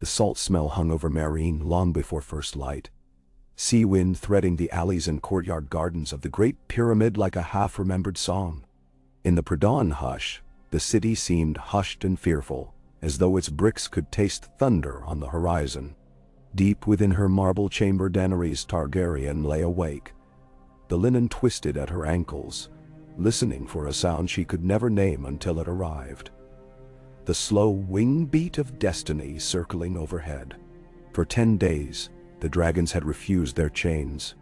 The salt smell hung over Meereen long before first light. Sea wind threading the alleys and courtyard gardens of the Great Pyramid like a half-remembered song. In the pre-dawn hush, the city seemed hushed and fearful, as though its bricks could taste thunder on the horizon. Deep within her marble chamber, Daenerys Targaryen lay awake. The linen twisted at her ankles, listening for a sound she could never name until it arrived. The slow wing beat of destiny circling overhead. For 10 days, the dragons had refused their chains.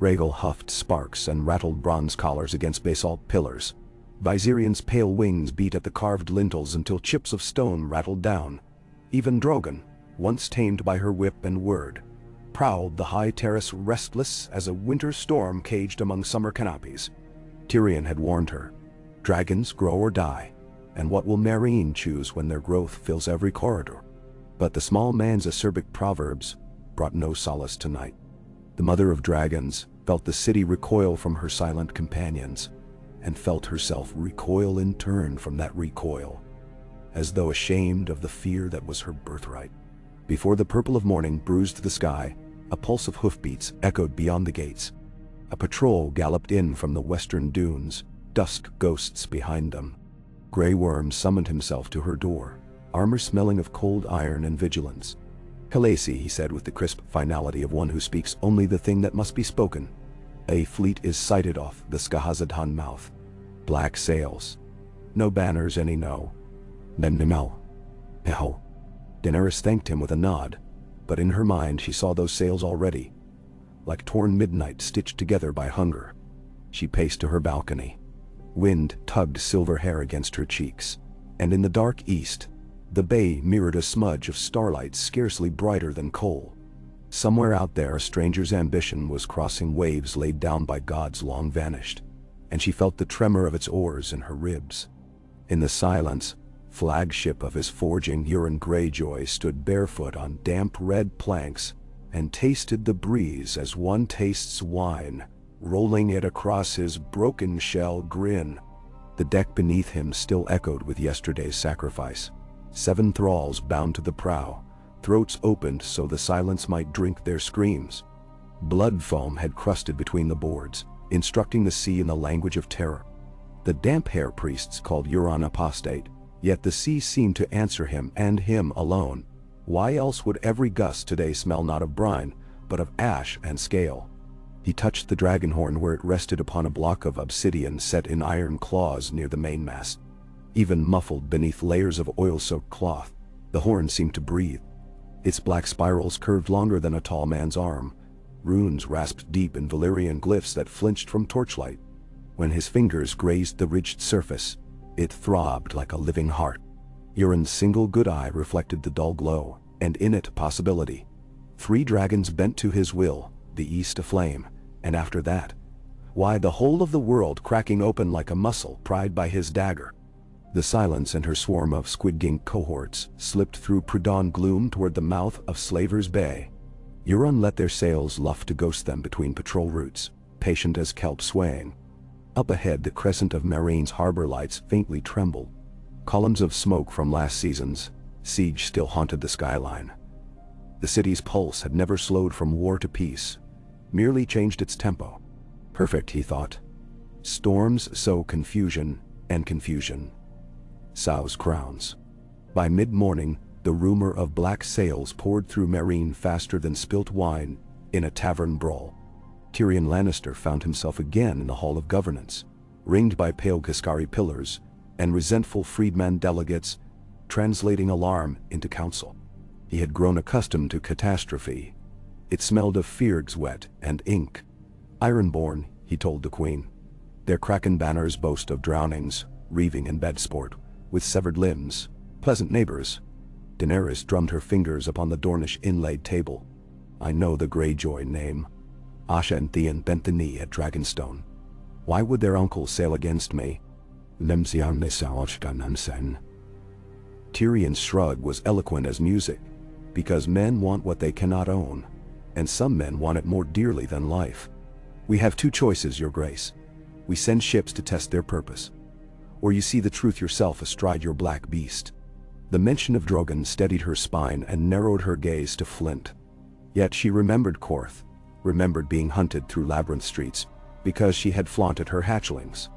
Rhaegal huffed sparks and rattled bronze collars against basalt pillars. Viserions' pale wings beat at the carved lintels until chips of stone rattled down. Even Drogon, once tamed by her whip and word, prowled the high terrace restless as a winter storm caged among summer canopies. Tyrion had warned her, dragons grow or die, and what will Meereen choose when their growth fills every corridor? But the small man's acerbic proverbs brought no solace tonight. The mother of dragons felt the city recoil from her silent companions, and felt herself recoil in turn from that recoil, as though ashamed of the fear that was her birthright. Before the purple of morning bruised the sky, a pulse of hoofbeats echoed beyond the gates. A patrol galloped in from the western dunes, dusk ghosts behind them. Grey Worm summoned himself to her door, armor smelling of cold iron and vigilance. "Khaleesi," he said with the crisp finality of one who speaks only the thing that must be spoken. "A fleet is sighted off the Skahazadhan mouth. Black sails. No banners, any no. No. Daenerys thanked him with a nod, but in her mind she saw those sails already, like torn midnight stitched together by hunger. She paced to her balcony. Wind tugged silver hair against her cheeks, and in the dark east, the bay mirrored a smudge of starlight scarcely brighter than coal. Somewhere out there a stranger's ambition was crossing waves laid down by gods long vanished, and she felt the tremor of its oars in her ribs. In the silence, flagship of his forging, Euron Greyjoy stood barefoot on damp red planks and tasted the breeze as one tastes wine, rolling it across his broken shell grin. The deck beneath him still echoed with yesterday's sacrifice. 7 thralls bound to the prow, throats opened so the silence might drink their screams. Blood foam had crusted between the boards, instructing the sea in the language of terror. The damp hair priests called Euron apostate, yet the sea seemed to answer him and him alone. Why else would every gust today smell not of brine, but of ash and scale? He touched the Dragonhorn where it rested upon a block of obsidian set in iron claws near the mainmast. Even muffled beneath layers of oil-soaked cloth, the horn seemed to breathe. Its black spirals curved longer than a tall man's arm. Runes rasped deep in Valyrian glyphs that flinched from torchlight. When his fingers grazed the ridged surface, it throbbed like a living heart. Euron's single good eye reflected the dull glow, and in it possibility. 3 dragons bent to his will, the east aflame, and after that, why, the whole of the world cracking open like a muscle pried by his dagger. The silence and her swarm of squid-gink cohorts slipped through pre-dawn gloom toward the mouth of Slaver's Bay. Euron let their sails luff to ghost them between patrol routes, patient as kelp swaying. Up ahead, the crescent of Meereen's harbor lights faintly trembled. Columns of smoke from last season's siege still haunted the skyline. The city's pulse had never slowed from war to peace, merely changed its tempo. Perfect, he thought. Storms sow confusion, and confusion sows crowns. By mid-morning, the rumor of black sails poured through Meereen faster than spilt wine in a tavern brawl. Tyrion Lannister found himself again in the Hall of Governance, ringed by pale Kaskari pillars and resentful freedman delegates translating alarm into counsel. He had grown accustomed to catastrophe. It smelled of Fearg's wet and ink. Ironborn, he told the queen. Their kraken banners boast of drownings, reaving and bed sport, with severed limbs, pleasant neighbors. Daenerys drummed her fingers upon the Dornish inlaid table. I know the Greyjoy name. Asha and Theon bent the knee at Dragonstone. Why would their uncle sail against me? Tyrion's shrug was eloquent as music, because men want what they cannot own, and some men want it more dearly than life. We have 2 choices, Your Grace. We send ships to test their purpose, or you see the truth yourself astride your black beast. The mention of Drogon steadied her spine and narrowed her gaze to flint. Yet she remembered Korth, remembered being hunted through labyrinth streets, because she had flaunted her hatchlings.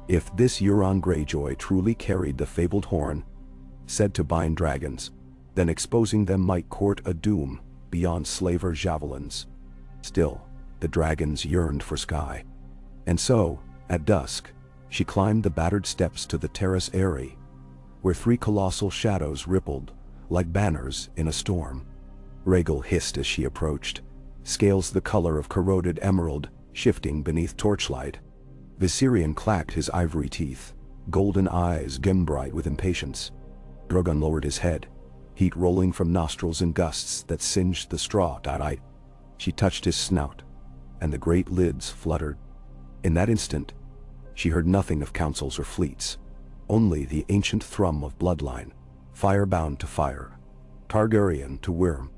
If this Euron Greyjoy truly carried the fabled horn, said to bind dragons, then exposing them might court a doom beyond slaver javelins. Still, the dragons yearned for sky. And so, at dusk, she climbed the battered steps to the Terrace Eyrie, where 3 colossal shadows rippled like banners in a storm. Rhaegal hissed as she approached, scales the color of corroded emerald shifting beneath torchlight. Viserion clacked his ivory teeth, golden eyes gem-bright with impatience. Drogon lowered his head, heat rolling from nostrils in gusts that singed the straw. She touched his snout, and the great lids fluttered. In that instant, she heard nothing of councils or fleets, only the ancient thrum of bloodline, fire-bound to fire, Targaryen to Wyrm.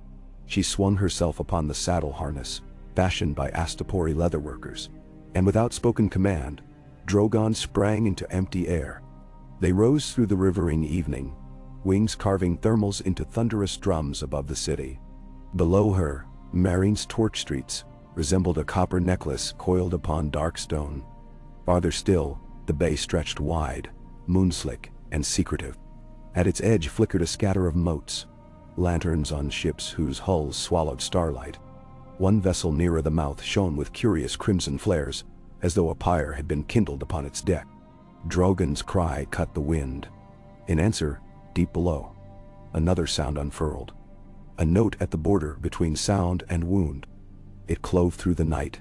She swung herself upon the saddle harness, fashioned by Astapori leatherworkers, and without spoken command, Drogon sprang into empty air. They rose through the riverine evening, wings carving thermals into thunderous drums above the city. Below her, Meereen's torch streets resembled a copper necklace coiled upon dark stone. Farther still, the bay stretched wide, moonslick and secretive. At its edge flickered a scatter of moats, lanterns on ships whose hulls swallowed starlight. One vessel nearer the mouth shone with curious crimson flares, as though a pyre had been kindled upon its deck. Drogon's cry cut the wind. In answer, deep below, another sound unfurled. A note at the border between sound and wound. It clove through the night.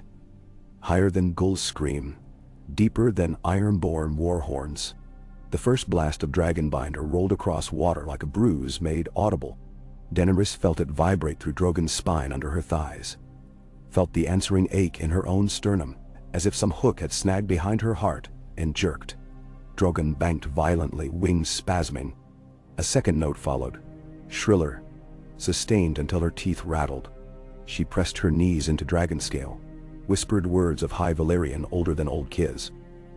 Higher than gull's scream, deeper than iron-born war horns. The first blast of Dragonbinder rolled across water like a bruise made audible. Daenerys felt it vibrate through Drogon's spine under her thighs. Felt the answering ache in her own sternum, as if some hook had snagged behind her heart and jerked. Drogon banked violently, wings spasming. A second note followed, shriller, sustained until her teeth rattled. She pressed her knees into Dragonscale, whispered words of High Valyrian older than Old Kiz.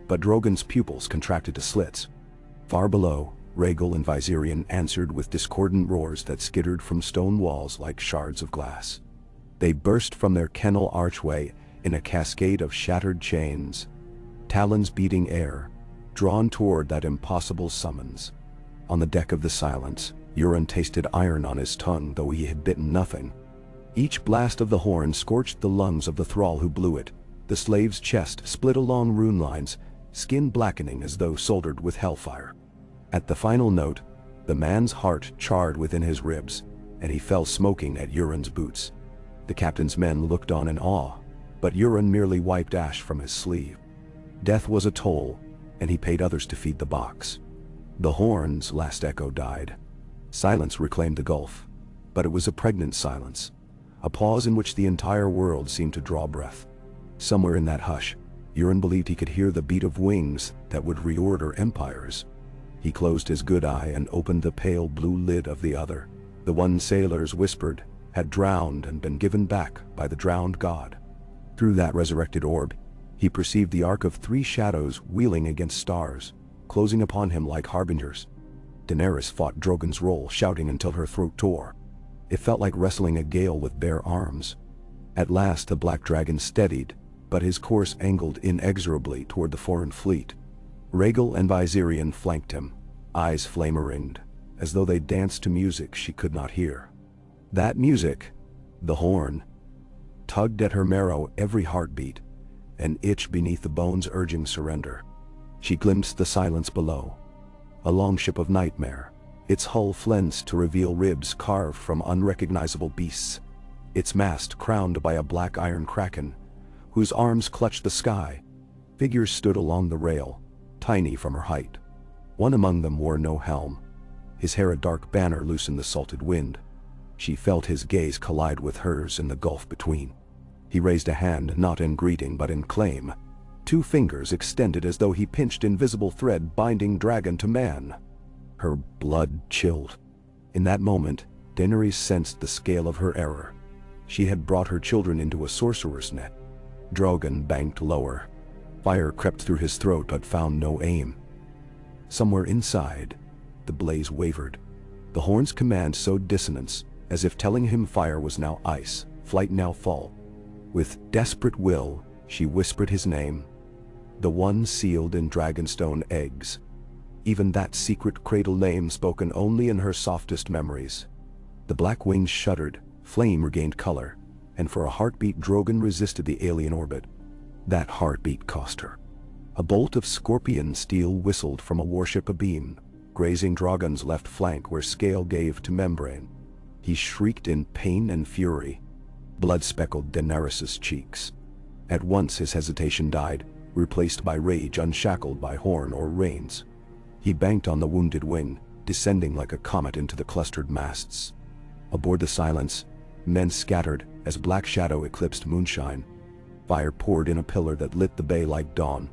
But Drogon's pupils contracted to slits. Far below, Rhaegal and Viserion answered with discordant roars that skittered from stone walls like shards of glass. They burst from their kennel archway in a cascade of shattered chains, talons beating air, drawn toward that impossible summons. On the deck of the Silence, Euron tasted iron on his tongue, though he had bitten nothing. Each blast of the horn scorched the lungs of the thrall who blew it. The slave's chest split along rune lines, skin blackening as though soldered with hellfire. At the final note, the man's heart charred within his ribs, and he fell smoking at Euron's boots. The captain's men looked on in awe, but Euron merely wiped ash from his sleeve. Death was a toll, and he paid others to feed the box. The horn's last echo died. Silence reclaimed the gulf, but it was a pregnant silence, a pause in which the entire world seemed to draw breath. Somewhere in that hush, Euron believed he could hear the beat of wings that would reorder empires. He closed his good eye and opened the pale blue lid of the other. The one sailors whispered had drowned and been given back by the drowned god. Through that resurrected orb, he perceived the arc of 3 shadows wheeling against stars, closing upon him like harbingers. Daenerys fought Drogon's role, shouting until her throat tore. It felt like wrestling a gale with bare arms. At last the black dragon steadied, but his course angled inexorably toward the foreign fleet. Rhaegal and Viserion flanked him, eyes flame-ringed, as though they danced to music she could not hear. That music, the horn, tugged at her marrow every heartbeat, an itch beneath the bones urging surrender. She glimpsed the silence below, a longship of nightmare, its hull flensed to reveal ribs carved from unrecognizable beasts, its mast crowned by a black iron kraken, whose arms clutched the sky. Figures stood along the rail, tiny from her height. One among them wore no helm, his hair a dark banner loose in the salted wind. She felt his gaze collide with hers in the gulf between. He raised a hand, not in greeting but in claim, 2 fingers extended as though he pinched invisible thread binding dragon to man. Her blood chilled. In that moment, Daenerys sensed the scale of her error. She had brought her children into a sorcerer's net. Drogon banked lower. Fire crept through his throat but found no aim. Somewhere inside, the blaze wavered. The horn's command sowed dissonance, as if telling him fire was now ice, flight now fall. With desperate will, she whispered his name, the one sealed in dragonstone eggs. Even that secret cradle name spoken only in her softest memories. The black wings shuddered, flame regained color, and for a heartbeat Drogon resisted the alien orbit. That heartbeat cost her. A bolt of scorpion steel whistled from a warship abeam, grazing Drogon's left flank where scale gave to membrane. He shrieked in pain and fury. Blood speckled Daenerys' cheeks. At once his hesitation died, replaced by rage unshackled by horn or reins. He banked on the wounded wing, descending like a comet into the clustered masts. Aboard the Silence, men scattered as black shadow eclipsed moonshine. Fire poured in a pillar that lit the bay like dawn.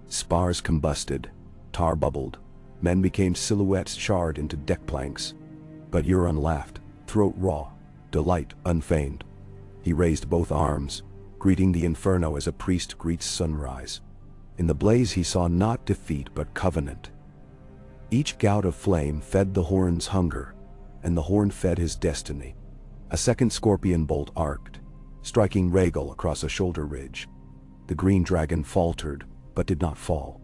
Spars combusted, tar bubbled, men became silhouettes charred into deck planks. But Euron laughed, throat raw, delight unfeigned. He raised both arms, greeting the inferno as a priest greets sunrise. In the blaze he saw not defeat but covenant. Each gout of flame fed the horn's hunger, and the horn fed his destiny. A second scorpion bolt arced, striking Rhaegal across a shoulder ridge. The green dragon faltered, but did not fall.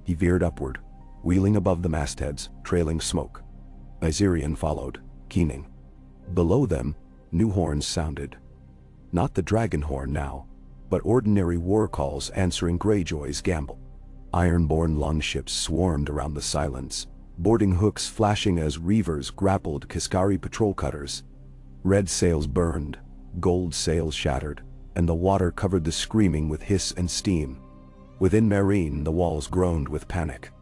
He veered upward, wheeling above the mastheads, trailing smoke. Viserion followed, keening. Below them, new horns sounded. Not the Dragonhorn now, but ordinary war calls answering Greyjoy's gamble. Iron-borne longships swarmed around the Silence, boarding hooks flashing as reavers grappled Kiskari patrol cutters. Red sails burned, gold sails shattered, and the water covered the screaming with hiss and steam. Within Meereen the walls groaned with panic.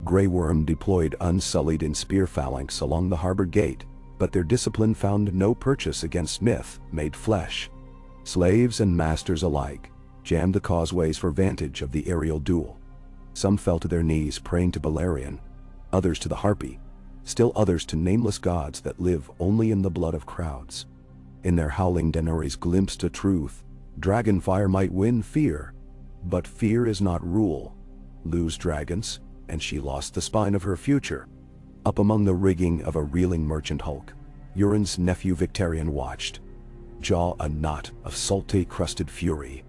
Grey Worm deployed unsullied in spear phalanx along the harbor gate, but their discipline found no purchase against myth made flesh. Slaves and masters alike jammed the causeways for vantage of the aerial duel. Some fell to their knees praying to Balerion, others to the Harpy, still others to nameless gods that live only in the blood of crowds. In their howling Daenerys glimpsed a truth: dragonfire might win fear, but fear is not rule. Lose dragons, and she lost the spine of her future. Up among the rigging of a reeling merchant hulk, Euron's nephew Victarion watched, jaw a knot of salty-crusted fury.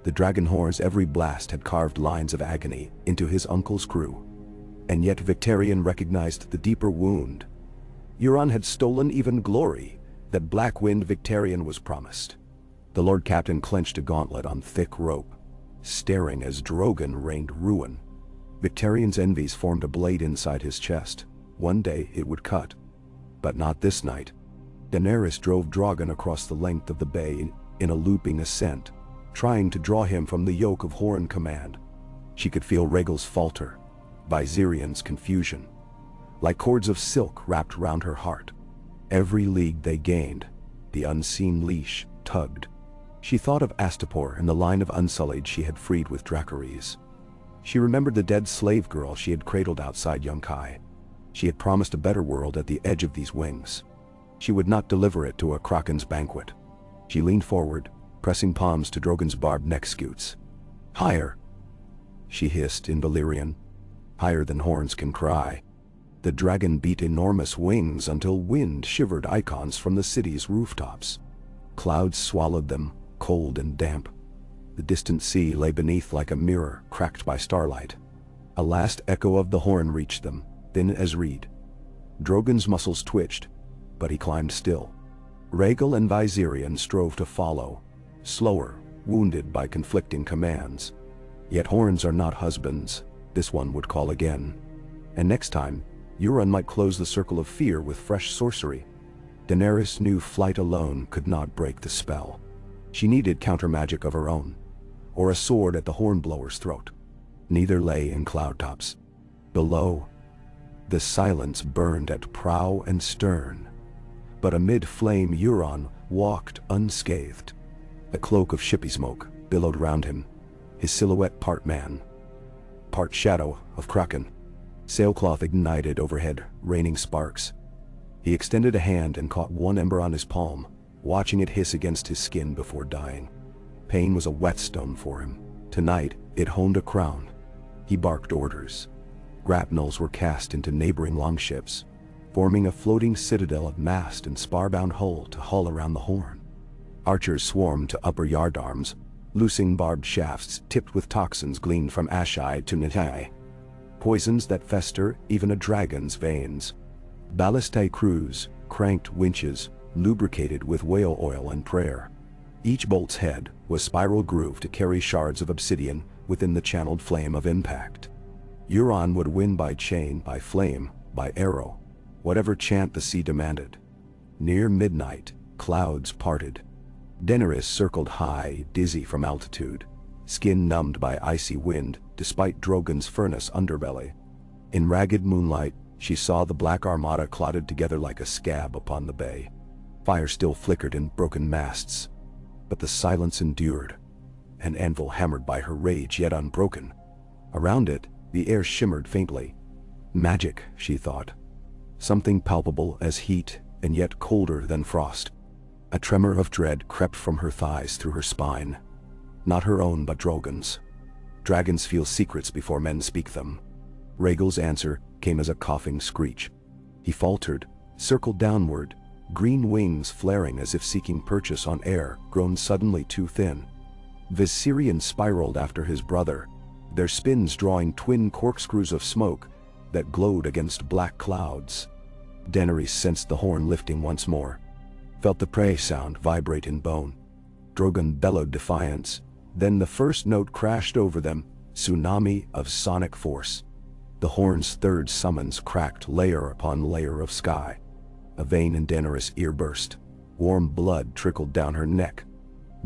The Dragonhorn's every blast had carved lines of agony into his uncle's crew. And yet Victarion recognized the deeper wound. Euron had stolen even glory that black-wind Victarion was promised. The Lord Captain clenched a gauntlet on thick rope, staring as Drogon rained ruin. Victarion's envies formed a blade inside his chest. One day it would cut. But not this night. Daenerys drove Drogon across the length of the bay in a looping ascent, trying to draw him from the yoke of Horn command. She could feel Rhaegal's falter, Viserion's confusion, like cords of silk wrapped round her heart. Every league they gained, the unseen leash tugged. She thought of Astapor and the line of Unsullied she had freed with Dracarys. She remembered the dead slave girl she had cradled outside Yunkai. She had promised a better world at the edge of these wings. She would not deliver it to a Kraken's banquet. She leaned forward, pressing palms to Drogon's barbed neck scutes. "Higher," she hissed in Valyrian. "Higher than horns can cry." The dragon beat enormous wings until wind shivered icons from the city's rooftops. Clouds swallowed them, cold and damp. The distant sea lay beneath like a mirror cracked by starlight. A last echo of the horn reached them, thin as reed. Drogon's muscles twitched, but he climbed still. Rhaegal and Viserion strove to follow, slower, wounded by conflicting commands. Yet horns are not husbands, this one would call again. And next time, Euron might close the circle of fear with fresh sorcery. Daenerys knew flight alone could not break the spell. She needed counter-magic of her own, or a sword at the hornblower's throat. Neither lay in cloudtops. Below, the Silence burned at prow and stern. But amid flame Euron walked unscathed. A cloak of shippy smoke billowed round him, his silhouette part man, part shadow of Kraken. Sailcloth ignited overhead, raining sparks. He extended a hand and caught one ember on his palm, watching it hiss against his skin before dying. Pain was a whetstone for him. Tonight, it honed a crown. He barked orders. Grapnels were cast into neighboring longships. forming a floating citadel of mast and spar-bound hull to haul around the Horn. Archers swarmed to upper yardarms, loosing barbed shafts tipped with toxins gleaned from Ashai to Nitai, poisons that fester even a dragon's veins. Ballistae crews, cranked winches, lubricated with whale oil and prayer. Each bolt's head was spiral grooved to carry shards of obsidian within the channeled flame of impact. Euron would win by chain, by flame, by arrow, whatever chant the sea demanded. Near midnight, clouds parted. Daenerys circled high, dizzy from altitude, skin numbed by icy wind despite Drogon's furnace underbelly. In ragged moonlight, she saw the black armada clotted together like a scab upon the bay. Fire still flickered in broken masts, but the silence endured, an anvil hammered by her rage yet unbroken. Around it, the air shimmered faintly. Magic, she thought. Something palpable as heat and yet colder than frost. A tremor of dread crept from her thighs through her spine. Not her own but Drogon's. Dragons feel secrets before men speak them. Rhaegal's answer came as a coughing screech. He faltered, circled downward, green wings flaring as if seeking purchase on air grown suddenly too thin. Viserion spiraled after his brother, their spins drawing twin corkscrews of smoke that glowed against black clouds. Daenerys sensed the horn lifting once more, felt the prey sound vibrate in bone. Drogon bellowed defiance, then the first note crashed over them, tsunami of sonic force. The horn's third summons cracked layer upon layer of sky. A vein in Daenerys' ear burst. Warm blood trickled down her neck.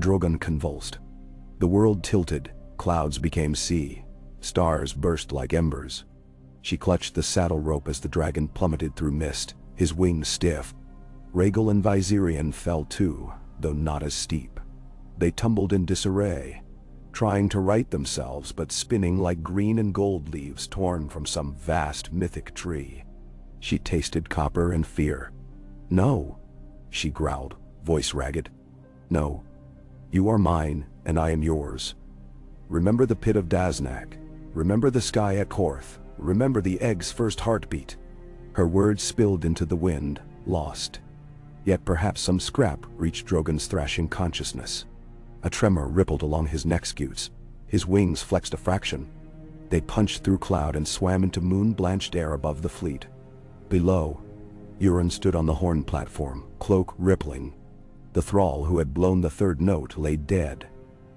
Drogon convulsed. The world tilted, clouds became sea, stars burst like embers. She clutched the saddle rope as the dragon plummeted through mist, his wings stiff. Rhaegal and Viserion fell too, though not as steep. They tumbled in disarray, trying to right themselves but spinning like green and gold leaves torn from some vast mythic tree. She tasted copper and fear. "No," she growled, voice ragged. "No. You are mine, and I am yours. Remember the pit of Daznak. Remember the sky at Korth. Remember the egg's first heartbeat." Her words spilled into the wind, lost. Yet perhaps some scrap reached Drogon's thrashing consciousness. A tremor rippled along his neck scutes. His wings flexed a fraction. They punched through cloud and swam into moon-blanched air above the fleet. Below, Euron stood on the horn platform, cloak rippling. The thrall who had blown the third note lay dead,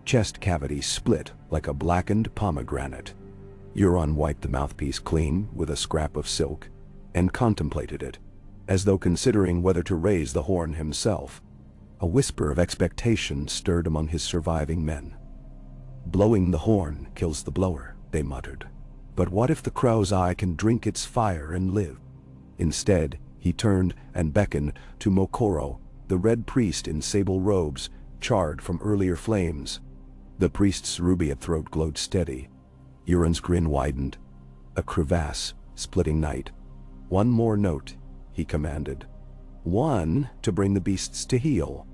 chest cavity split like a blackened pomegranate. Euron wiped the mouthpiece clean with a scrap of silk and contemplated it, as though considering whether to raise the horn himself. A whisper of expectation stirred among his surviving men. "Blowing the horn kills the blower," they muttered. "But what if the crow's eye can drink its fire and live?" Instead, he turned and beckoned to Mokoro, the red priest in sable robes, charred from earlier flames. The priest's ruby-at throat glowed steady. Euron's grin widened. A crevasse, splitting night. "One more note," he commanded. "One to bring the beasts to heel."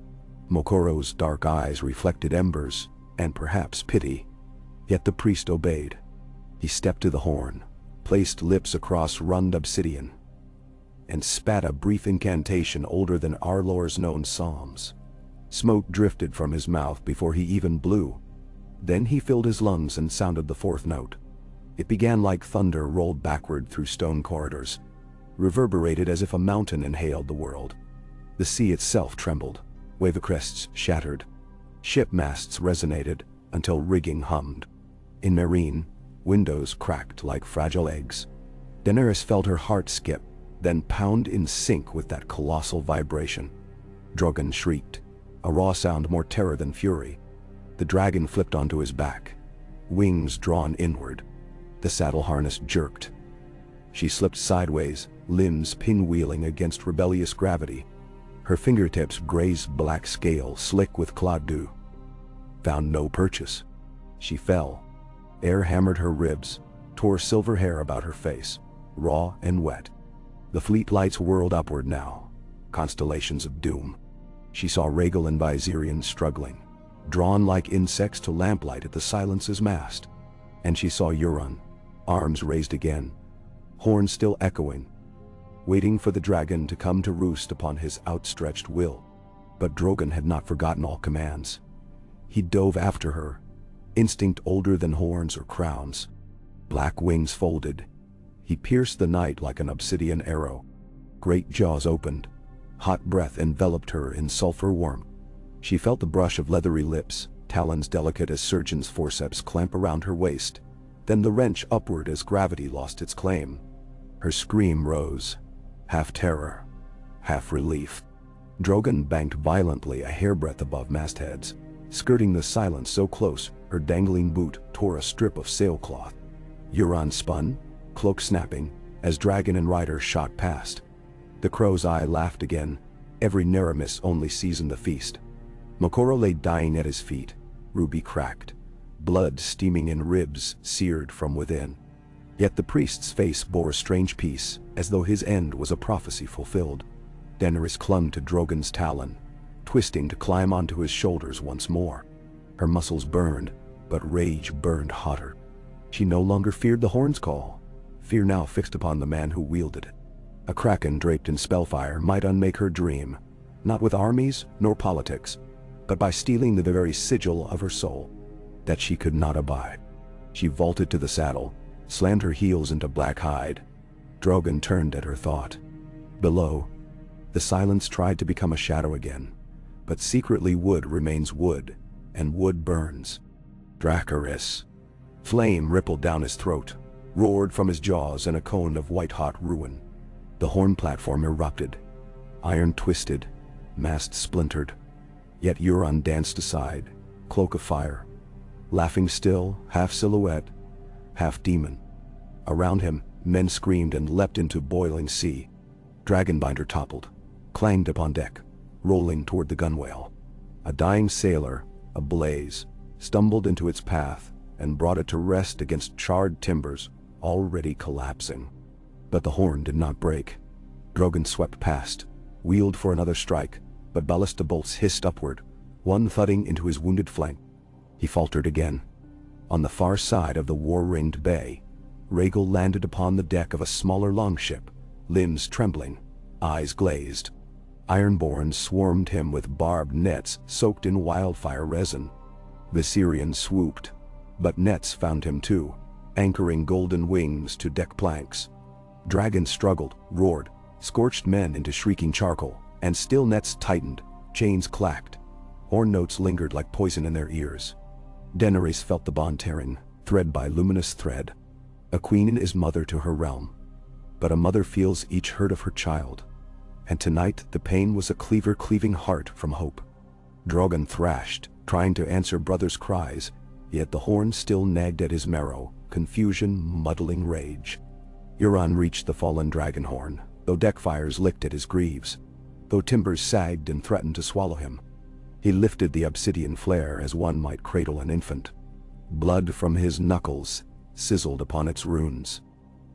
Mokoro's dark eyes reflected embers, and perhaps pity. Yet the priest obeyed. He stepped to the horn, placed lips across rund obsidian, and spat a brief incantation older than Arlor's known psalms. Smoke drifted from his mouth before he even blew. Then he filled his lungs and sounded the fourth note. It began like thunder rolled backward through stone corridors, reverberated as if a mountain inhaled the world. The sea itself trembled, wave crests shattered. Ship masts resonated until rigging hummed. In Meereen, windows cracked like fragile eggs. Daenerys felt her heart skip, then pound in sync with that colossal vibration. Drogon shrieked, a raw sound more terror than fury. The dragon flipped onto his back, wings drawn inward. The saddle harness jerked. She slipped sideways, limbs pinwheeling against rebellious gravity. Her fingertips grazed black scale slick with clod dew. Found no purchase. She fell. Air hammered her ribs, tore silver hair about her face, raw and wet. The fleet lights whirled upward now, constellations of doom. She saw Rhaegal and Viserion struggling, drawn like insects to lamplight at the Silence's mast. And she saw Euron, arms raised again, horn still echoing. waiting for the dragon to come to roost upon his outstretched will. But Drogon had not forgotten all commands. He dove after her, instinct older than horns or crowns. Black wings folded. He pierced the night like an obsidian arrow. Great jaws opened. Hot breath enveloped her in sulfur warmth. She felt the brush of leathery lips, talons delicate as surgeon's forceps clamp around her waist, then the wrench upward as gravity lost its claim. Her scream rose, half terror, half relief. Drogon banked violently a hairbreadth above mastheads, skirting the silence so close her dangling boot tore a strip of sailcloth. Euron spun, cloak snapping, as dragon and rider shot past. The crow's eye laughed again, every Naramis only seasoned the feast. Mokoro lay dying at his feet, ruby cracked, blood steaming in ribs seared from within. Yet the priest's face bore a strange peace, as though his end was a prophecy fulfilled. Daenerys clung to Drogon's talon, twisting to climb onto his shoulders once more. Her muscles burned, but rage burned hotter. She no longer feared the horn's call, fear now fixed upon the man who wielded it. A kraken draped in spellfire might unmake her dream, not with armies nor politics, but by stealing the very sigil of her soul. That she could not abide. She vaulted to the saddle, slammed her heels into black hide. Drogon turned at her thought. Below, the silence tried to become a shadow again, but secretly wood remains wood, and wood burns. Dracarys. Flame rippled down his throat, roared from his jaws in a cone of white-hot ruin. The horn platform erupted. Iron twisted, mast splintered. Yet Euron danced aside, cloak of fire, laughing still, half silhouette, half demon. Around him, men screamed and leapt into boiling sea. Dragonbinder toppled, clanged upon deck, rolling toward the gunwale. A dying sailor, ablaze, stumbled into its path and brought it to rest against charred timbers, already collapsing. But the horn did not break. Drogon swept past, wheeled for another strike, but ballista bolts hissed upward, one thudding into his wounded flank. He faltered again. On the far side of the war-ringed bay, Rhaegal landed upon the deck of a smaller longship, limbs trembling, eyes glazed. Ironborn swarmed him with barbed nets soaked in wildfire resin. Viserion swooped, but nets found him too, anchoring golden wings to deck planks. Dragons struggled, roared, scorched men into shrieking charcoal, and still nets tightened, chains clacked. Horn notes lingered like poison in their ears. Daenerys felt the bond tearing, thread by luminous thread. A queen is mother to her realm, but a mother feels each hurt of her child. And tonight the pain was a cleaver cleaving heart from hope. Drogon thrashed, trying to answer brother's cries, yet the horn still nagged at his marrow, confusion muddling rage. Euron reached the fallen Dragonhorn, though deck fires licked at his greaves, though timbers sagged and threatened to swallow him. He lifted the obsidian flare as one might cradle an infant. Blood from his knuckles sizzled upon its runes.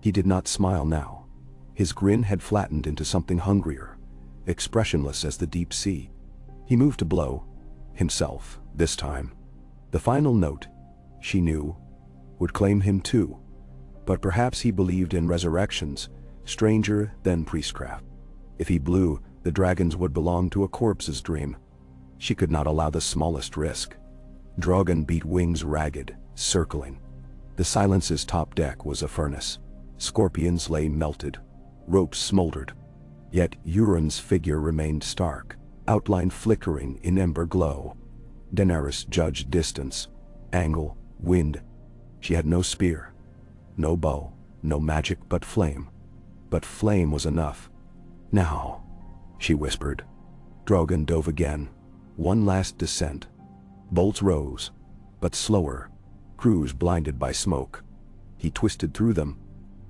He did not smile now. His grin had flattened into something hungrier, expressionless as the deep sea. He moved to blow, himself, this time. The final note, she knew, would claim him too. But perhaps he believed in resurrections, stranger than priestcraft. If he blew, the dragons would belong to a corpse's dream. She could not allow the smallest risk. Drogon beat wings ragged, circling. The silence's top deck was a furnace. Scorpions lay melted. Ropes smoldered. Yet Euron's figure remained stark, outline flickering in ember glow. Daenerys judged distance, angle, wind. She had no spear, no bow, no magic but flame. But flame was enough. Now, she whispered. Drogon dove again. One last descent. Bolts rose, but slower, crews blinded by smoke. He twisted through them.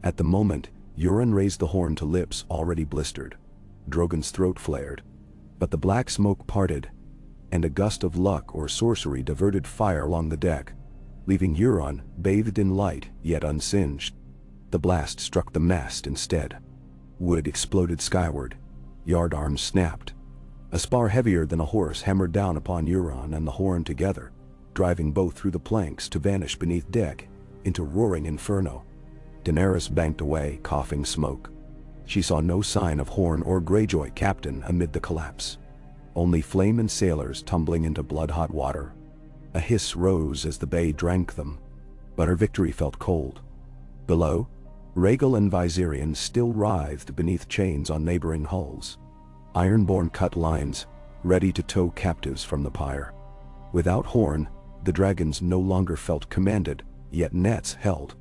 At the moment, Euron raised the horn to lips already blistered. Drogon's throat flared, but the black smoke parted, and a gust of luck or sorcery diverted fire along the deck, leaving Euron bathed in light yet unsinged. The blast struck the mast instead. Wood exploded skyward. Yardarms snapped. A spar heavier than a horse hammered down upon Euron and the horn together, driving both through the planks to vanish beneath deck into roaring inferno. Daenerys banked away, coughing smoke. She saw no sign of Horn or Greyjoy captain amid the collapse. Only flame and sailors tumbling into blood-hot water. A hiss rose as the bay drank them, but her victory felt cold. Below, Rhaegal and Viserion still writhed beneath chains on neighboring hulls. Ironborn cut lines, ready to tow captives from the pyre. Without Horn, the dragons no longer felt commanded, yet nets held.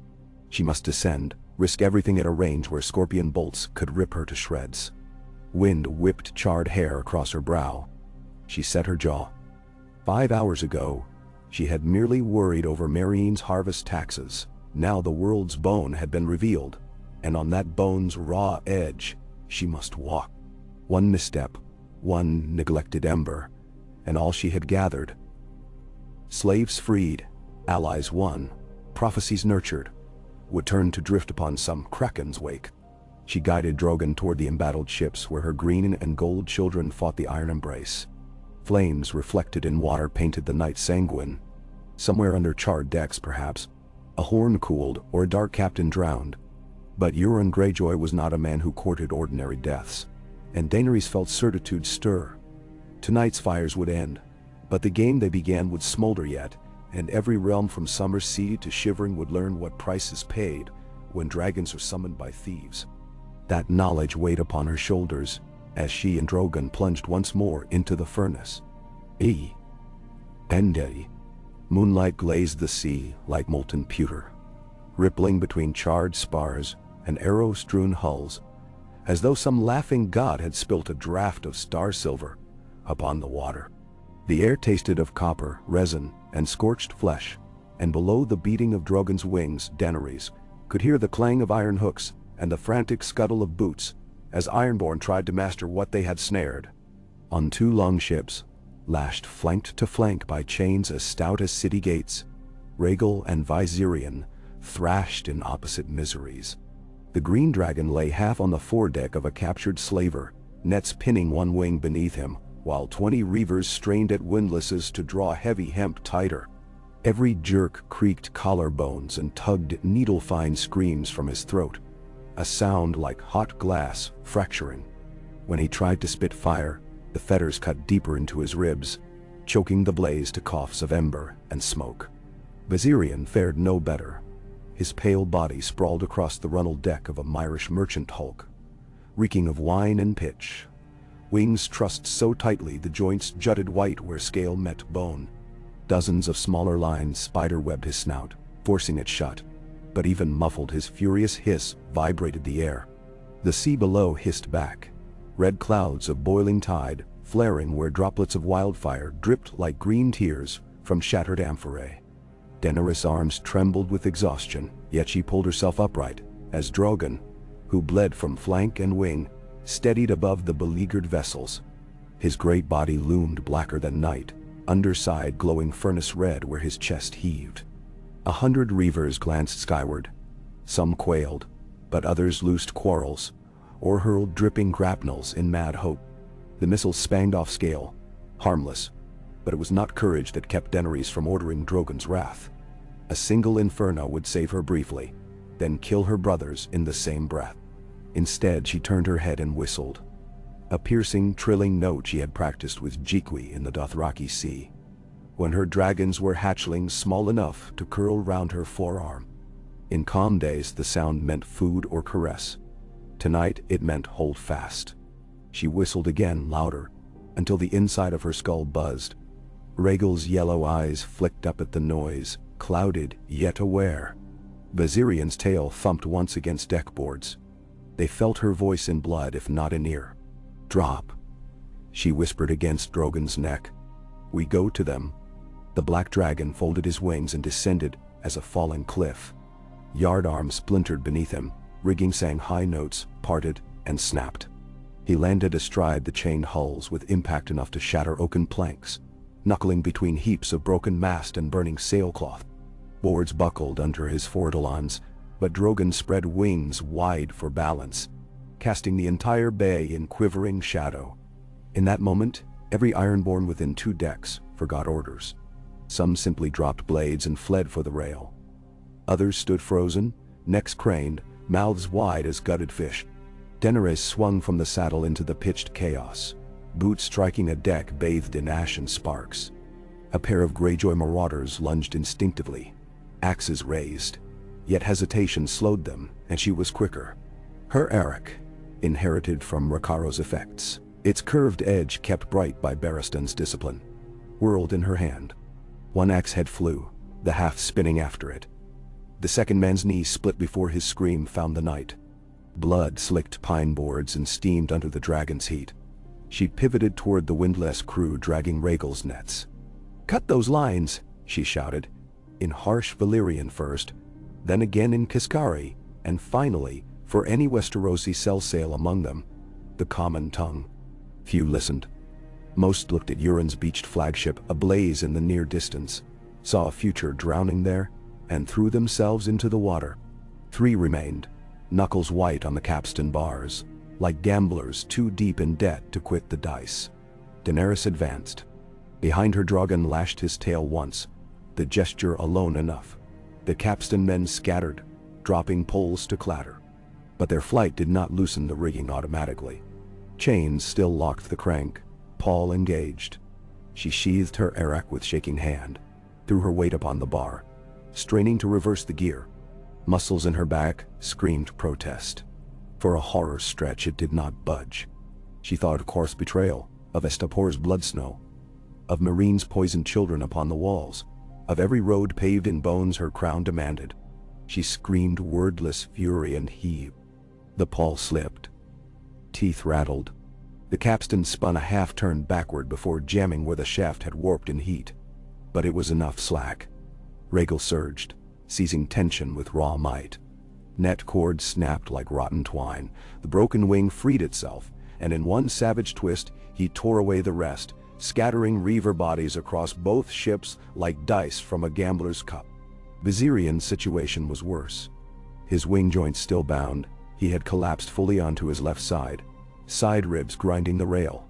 She must descend, risk everything at a range where scorpion bolts could rip her to shreds. Wind whipped charred hair across her brow. She set her jaw. 5 hours ago, she had merely worried over Meereen's harvest taxes. Now the world's bone had been revealed, and on that bone's raw edge, she must walk. One misstep, one neglected ember, and all she had gathered. Slaves freed, allies won, prophecies nurtured, would turn to drift upon some kraken's wake. She guided Drogon toward the embattled ships where her green and gold children fought the iron embrace. Flames reflected in water painted the night sanguine. Somewhere under charred decks, perhaps, a horn cooled or a dark captain drowned. But Euron Greyjoy was not a man who courted ordinary deaths, and Daenerys felt certitude stir. Tonight's fires would end, but the game they began would smolder yet, and every realm from Summer Sea to Shivering would learn what price is paid when dragons are summoned by thieves. That knowledge weighed upon her shoulders as she and Drogon plunged once more into the furnace. Endei. Moonlight glazed the sea like molten pewter, rippling between charred spars and arrow-strewn hulls, as though some laughing god had spilt a draught of star silver upon the water. The air tasted of copper, resin, and scorched flesh, and below the beating of Drogon's wings, Daenerys could hear the clang of iron hooks and the frantic scuttle of boots as Ironborn tried to master what they had snared. On 2 long ships, lashed flank to flank by chains as stout as city gates, Rhaegal and Viserion thrashed in opposite miseries. The green dragon lay half on the foredeck of a captured slaver, nets pinning one wing beneath him, while 20 reavers strained at windlasses to draw heavy hemp tighter. Every jerk creaked collarbones and tugged needle-fine screams from his throat, a sound like hot glass fracturing. When he tried to spit fire, the fetters cut deeper into his ribs, choking the blaze to coughs of ember and smoke. Viserion fared no better. His pale body sprawled across the runnel deck of a Myrish merchant hulk, reeking of wine and pitch. Wings trussed so tightly the joints jutted white where scale met bone. Dozens of smaller lines spider-webbed his snout, forcing it shut, but even muffled his furious hiss vibrated the air. The sea below hissed back, red clouds of boiling tide flaring where droplets of wildfire dripped like green tears from shattered amphorae. Daenerys' arms trembled with exhaustion, yet she pulled herself upright as Drogon, who bled from flank and wing, steadied above the beleaguered vessels. His great body loomed blacker than night, underside glowing furnace red where his chest heaved. 100 reavers glanced skyward. Some quailed, but others loosed quarrels or hurled dripping grapnels in mad hope. The missiles spanged off scale, harmless, but it was not courage that kept Daenerys from ordering Drogon's wrath. A single inferno would save her briefly, then kill her brothers in the same breath. Instead, she turned her head and whistled, a piercing, trilling note she had practiced with Jiqui in the Dothraki Sea, when her dragons were hatchlings small enough to curl round her forearm. In calm days, the sound meant food or caress. Tonight, it meant hold fast. She whistled again, louder, until the inside of her skull buzzed. Rhaegal's yellow eyes flicked up at the noise, clouded yet aware. Viserion's tail thumped once against deck boards. They felt her voice in blood if not in ear. "Drop," she whispered against Drogon's neck. "We go to them." The black dragon folded his wings and descended as a falling cliff. Yardarms splintered beneath him, rigging sang high notes, parted, and snapped. He landed astride the chained hulls with impact enough to shatter oaken planks, knuckling between heaps of broken mast and burning sailcloth. Boards buckled under his fordolons, but Drogon spread wings wide for balance, casting the entire bay in quivering shadow. In that moment, every Ironborn within 2 decks forgot orders. Some simply dropped blades and fled for the rail. Others stood frozen, necks craned, mouths wide as gutted fish. Daenerys swung from the saddle into the pitched chaos, boots striking a deck bathed in ash and sparks. A pair of Greyjoy marauders lunged instinctively, axes raised, yet hesitation slowed them, and she was quicker. Her Arak, inherited from Rakaro's effects, its curved edge kept bright by Barristan's discipline, whirled in her hand. One axe head flew, the haft spinning after it. The second man's knee split before his scream found the night. Blood slicked pine boards and steamed under the dragon's heat. She pivoted toward the windless crew dragging Rhaegal's nets. "Cut those lines," she shouted, in harsh Valyrian first, then again in Kiskari, and finally, for any Westerosi sell-sail among them, the common tongue. Few listened. Most looked at Euron's beached flagship ablaze in the near distance, saw a future drowning there, and threw themselves into the water. 3 remained, knuckles white on the capstan bars, like gamblers too deep in debt to quit the dice. Daenerys advanced. Behind her Drogon lashed his tail once, the gesture alone enough. The capstan men scattered, dropping poles to clatter. But their flight did not loosen the rigging automatically. Chains still locked the crank, pawl engaged. She sheathed her Arak with shaking hand, threw her weight upon the bar, straining to reverse the gear. Muscles in her back screamed protest. For a horror stretch it did not budge. She thought of coarse betrayal, of Estapor's blood snow, of Meereen's poisoned children upon the walls, of every road paved in bones her crown demanded. She screamed wordless fury and heaved. The pawl slipped. Teeth rattled. The capstan spun a half-turn backward before jamming where the shaft had warped in heat. But it was enough slack. Rhaegal surged, seizing tension with raw might. Net cord snapped like rotten twine. The broken wing freed itself, and in one savage twist he tore away the rest, scattering reaver bodies across both ships like dice from a gambler's cup. Viserion's situation was worse. His wing joints still bound, he had collapsed fully onto his left side ribs grinding the rail.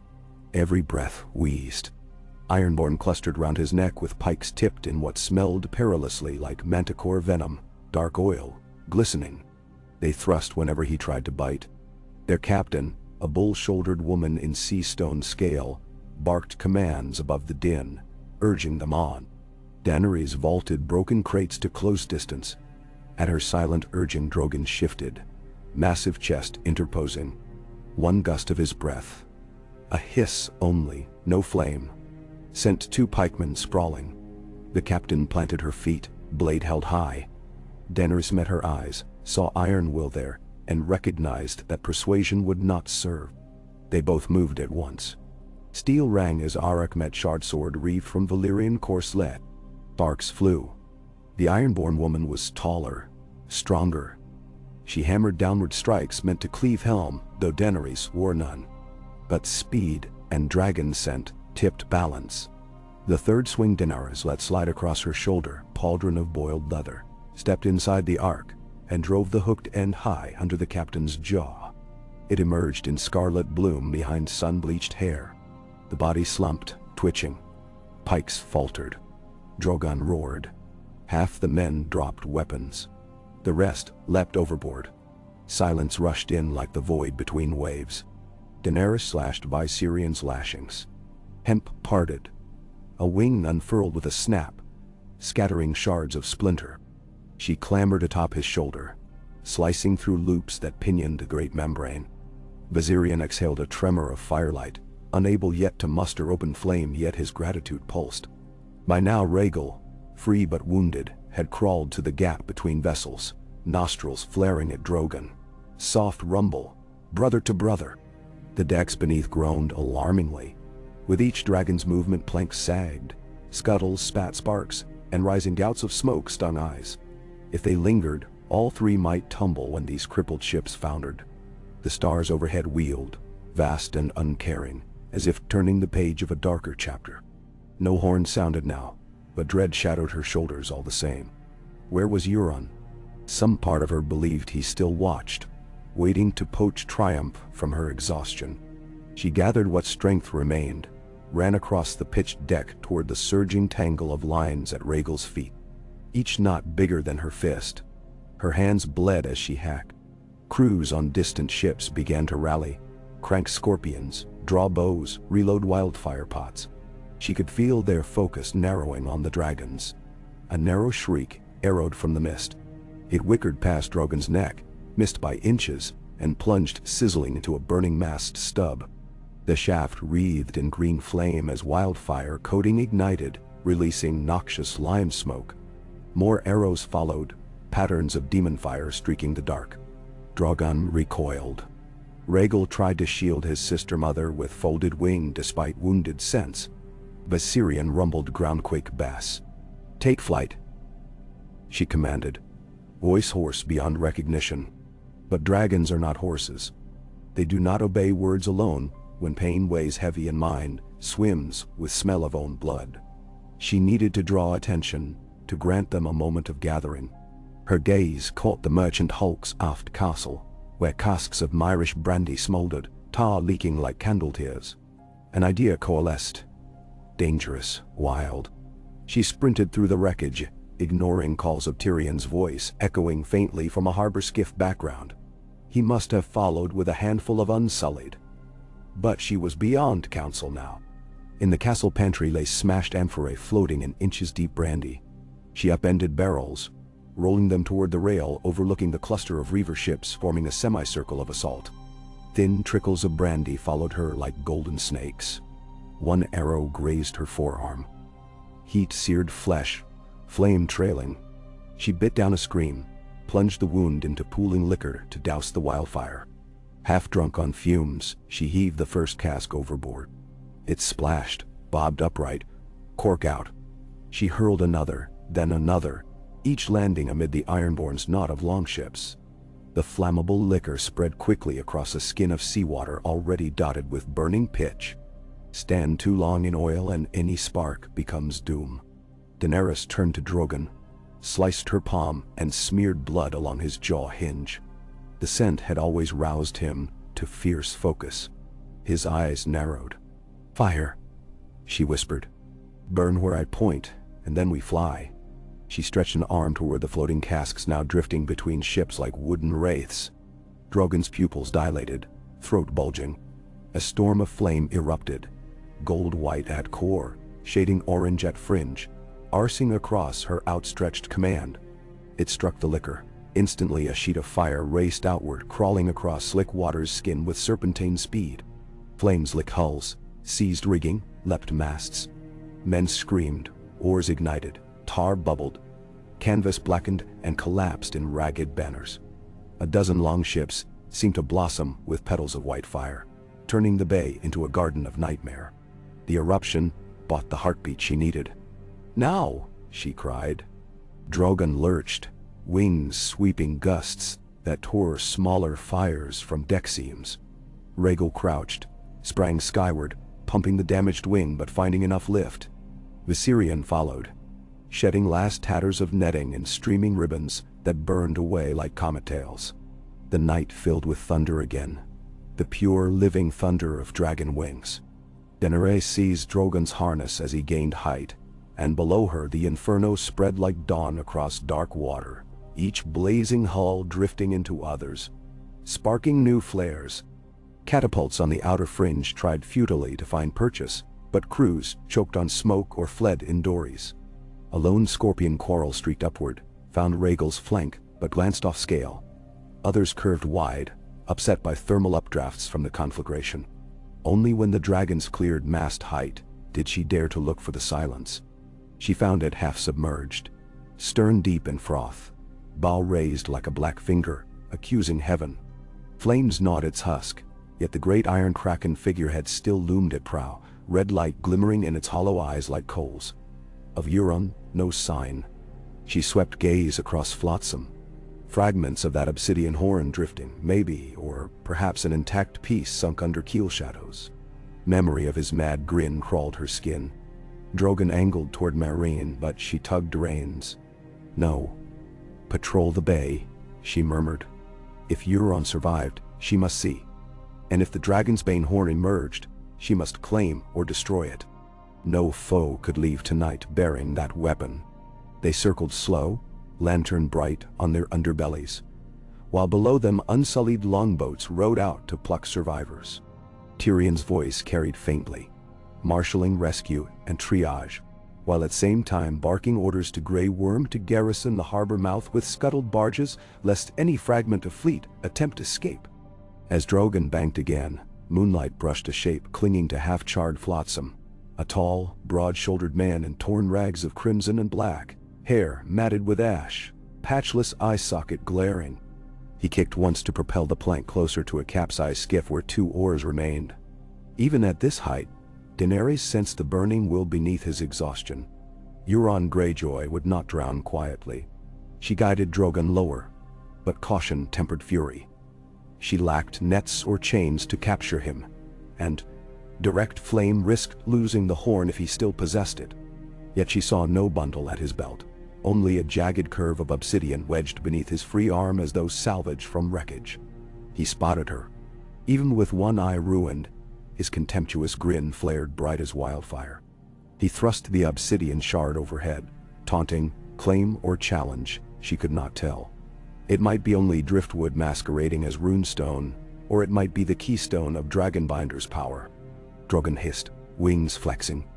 Every breath wheezed. Ironborn clustered round his neck with pikes tipped in what smelled perilously like manticore venom, dark oil, glistening. They thrust whenever he tried to bite. Their captain, a bull-shouldered woman in sea stone scale, barked commands above the din, urging them on. Daenerys vaulted broken crates to close distance. At her silent urging Drogon shifted, massive chest interposing. One gust of his breath, a hiss only, no flame, sent 2 pikemen sprawling. The captain planted her feet, blade held high. Daenerys met her eyes, saw iron will there, and recognized that persuasion would not serve. They both moved at once. Steel rang as Arak met shard sword reeved from Valyrian corselet. Sparks flew. The Ironborn woman was taller, stronger. She hammered downward strikes meant to cleave helm, though Daenerys wore none. But speed and dragon scent tipped balance. The third swing Daenerys let slide across her shoulder, pauldron of boiled leather, stepped inside the arc, and drove the hooked end high under the captain's jaw. It emerged in scarlet bloom behind sun-bleached hair. The body slumped, twitching. Pikes faltered. Drogon roared. Half the men dropped weapons. The rest leapt overboard. Silence rushed in like the void between waves. Daenerys slashed Viserion's lashings. Hemp parted. A wing unfurled with a snap, scattering shards of splinter. She clambered atop his shoulder, slicing through loops that pinioned the great membrane. Viserion exhaled a tremor of firelight, unable yet to muster open flame, yet his gratitude pulsed. By now Rhaegal, free but wounded, had crawled to the gap between vessels, nostrils flaring at Drogon. Soft rumble, brother to brother. The decks beneath groaned alarmingly. With each dragon's movement planks sagged, scuttles spat sparks, and rising gouts of smoke stung eyes. If they lingered, all 3 might tumble when these crippled ships foundered. The stars overhead wheeled, vast and uncaring, as if turning the page of a darker chapter. No horn sounded now, but dread shadowed her shoulders all the same. Where was Euron? Some part of her believed he still watched, waiting to poach triumph from her exhaustion. She gathered what strength remained, ran across the pitched deck toward the surging tangle of lines at Rhaegal's feet, each knot bigger than her fist. Her hands bled as she hacked. Crews on distant ships began to rally, crank scorpions, draw bows, reload wildfire pots. She could feel their focus narrowing on the dragons. A narrow shriek arrowed from the mist. It whickered past Drogon's neck, missed by inches, and plunged sizzling into a burning mast stub. The shaft wreathed in green flame as wildfire coating ignited, releasing noxious lime smoke. More arrows followed, patterns of demon fire streaking the dark. Drogon recoiled. Rhaegal tried to shield his sister-mother with folded wing despite wounded sense. Viserion rumbled groundquake bass. "Take flight," she commanded, voice hoarse beyond recognition. But dragons are not horses. They do not obey words alone. When pain weighs heavy in mind, swims with smell of own blood. She needed to draw attention, to grant them a moment of gathering. Her gaze caught the merchant hulk's aft castle, where casks of Myrish brandy smoldered, tar leaking like candle tears. An idea coalesced. Dangerous, wild. She sprinted through the wreckage, ignoring calls of Tyrion's voice echoing faintly from a harbor skiff background. He must have followed with a handful of Unsullied. But she was beyond counsel now. In the castle pantry lay smashed amphorae floating in inches-deep brandy. She upended barrels, rolling them toward the rail overlooking the cluster of reaver ships forming a semicircle of assault. Thin trickles of brandy followed her like golden snakes. One arrow grazed her forearm. Heat-seared flesh, flame trailing. She bit down a scream, plunged the wound into pooling liquor to douse the wildfire. Half drunk on fumes, she heaved the first cask overboard. It splashed, bobbed upright, cork out. She hurled another, then another, each landing amid the Ironborn's knot of longships. The flammable liquor spread quickly across a skin of seawater already dotted with burning pitch. Stand too long in oil and any spark becomes doom. Daenerys turned to Drogon, sliced her palm and smeared blood along his jaw hinge. The scent had always roused him to fierce focus. His eyes narrowed. "Fire," she whispered. "Burn where I point, and then we fly." She stretched an arm toward the floating casks now drifting between ships like wooden wraiths. Drogon's pupils dilated, throat bulging. A storm of flame erupted, gold-white at core, shading orange at fringe, arcing across her outstretched command. It struck the liquor. Instantly a sheet of fire raced outward, crawling across slick water's skin with serpentine speed. Flames licked hulls, seized rigging, leapt masts. Men screamed, oars ignited, tar bubbled. Canvas blackened and collapsed in ragged banners. A dozen longships seemed to blossom with petals of white fire, turning the bay into a garden of nightmare. The eruption brought the heartbeat she needed. "Now!" she cried. Drogon lurched, wings sweeping gusts that tore smaller fires from deck seams. Rhaegal crouched, sprang skyward, pumping the damaged wing but finding enough lift. Viserion followed, shedding last tatters of netting and streaming ribbons that burned away like comet tails. The night filled with thunder again, the pure living thunder of dragon wings. Daenerys seized Drogon's harness as he gained height, and below her the inferno spread like dawn across dark water, each blazing hull drifting into others, sparking new flares. Catapults on the outer fringe tried futilely to find purchase, but crews choked on smoke or fled in dories. A lone scorpion quarrel streaked upward, found Rhaegal's flank, but glanced off scale. Others curved wide, upset by thermal updrafts from the conflagration. Only when the dragons cleared mast height did she dare to look for the silence. She found it half submerged, stern deep in froth, bow raised like a black finger, accusing heaven. Flames gnawed its husk, yet the great iron kraken figurehead still loomed at prow, red light glimmering in its hollow eyes like coals. Of Euron, no sign. She swept gaze across flotsam. Fragments of that obsidian horn drifting, maybe, or perhaps an intact piece sunk under keel shadows. Memory of his mad grin crawled her skin. Drogon angled toward Meereen, but she tugged reins. "No. Patrol the bay," she murmured. If Euron survived, she must see. And if the dragon's bane horn emerged, she must claim or destroy it. No foe could leave tonight bearing that weapon. They circled slow, lantern bright on their underbellies. while below them unsullied longboats rowed out to pluck survivors. Tyrion's voice carried faintly, marshalling rescue and triage, while at the same time barking orders to Grey Worm to garrison the harbor mouth with scuttled barges, lest any fragment of fleet attempt escape. As Drogon banked again, moonlight brushed a shape clinging to half-charred flotsam. A tall, broad-shouldered man in torn rags of crimson and black, hair matted with ash, patchless eye socket glaring. He kicked once to propel the plank closer to a capsized skiff where 2 oars remained. Even at this height, Daenerys sensed the burning will beneath his exhaustion. Euron Greyjoy would not drown quietly. She guided Drogon lower, but caution tempered fury. She lacked nets or chains to capture him, and direct flame risked losing the horn if he still possessed it. Yet she saw no bundle at his belt, only a jagged curve of obsidian wedged beneath his free arm as though salvaged from wreckage. He spotted her. Even with one eye ruined, his contemptuous grin flared bright as wildfire. He thrust the obsidian shard overhead, taunting, claim or challenge, she could not tell. It might be only driftwood masquerading as runestone, or it might be the keystone of Dragonbinder's power. Drogon hissed, wings flexing.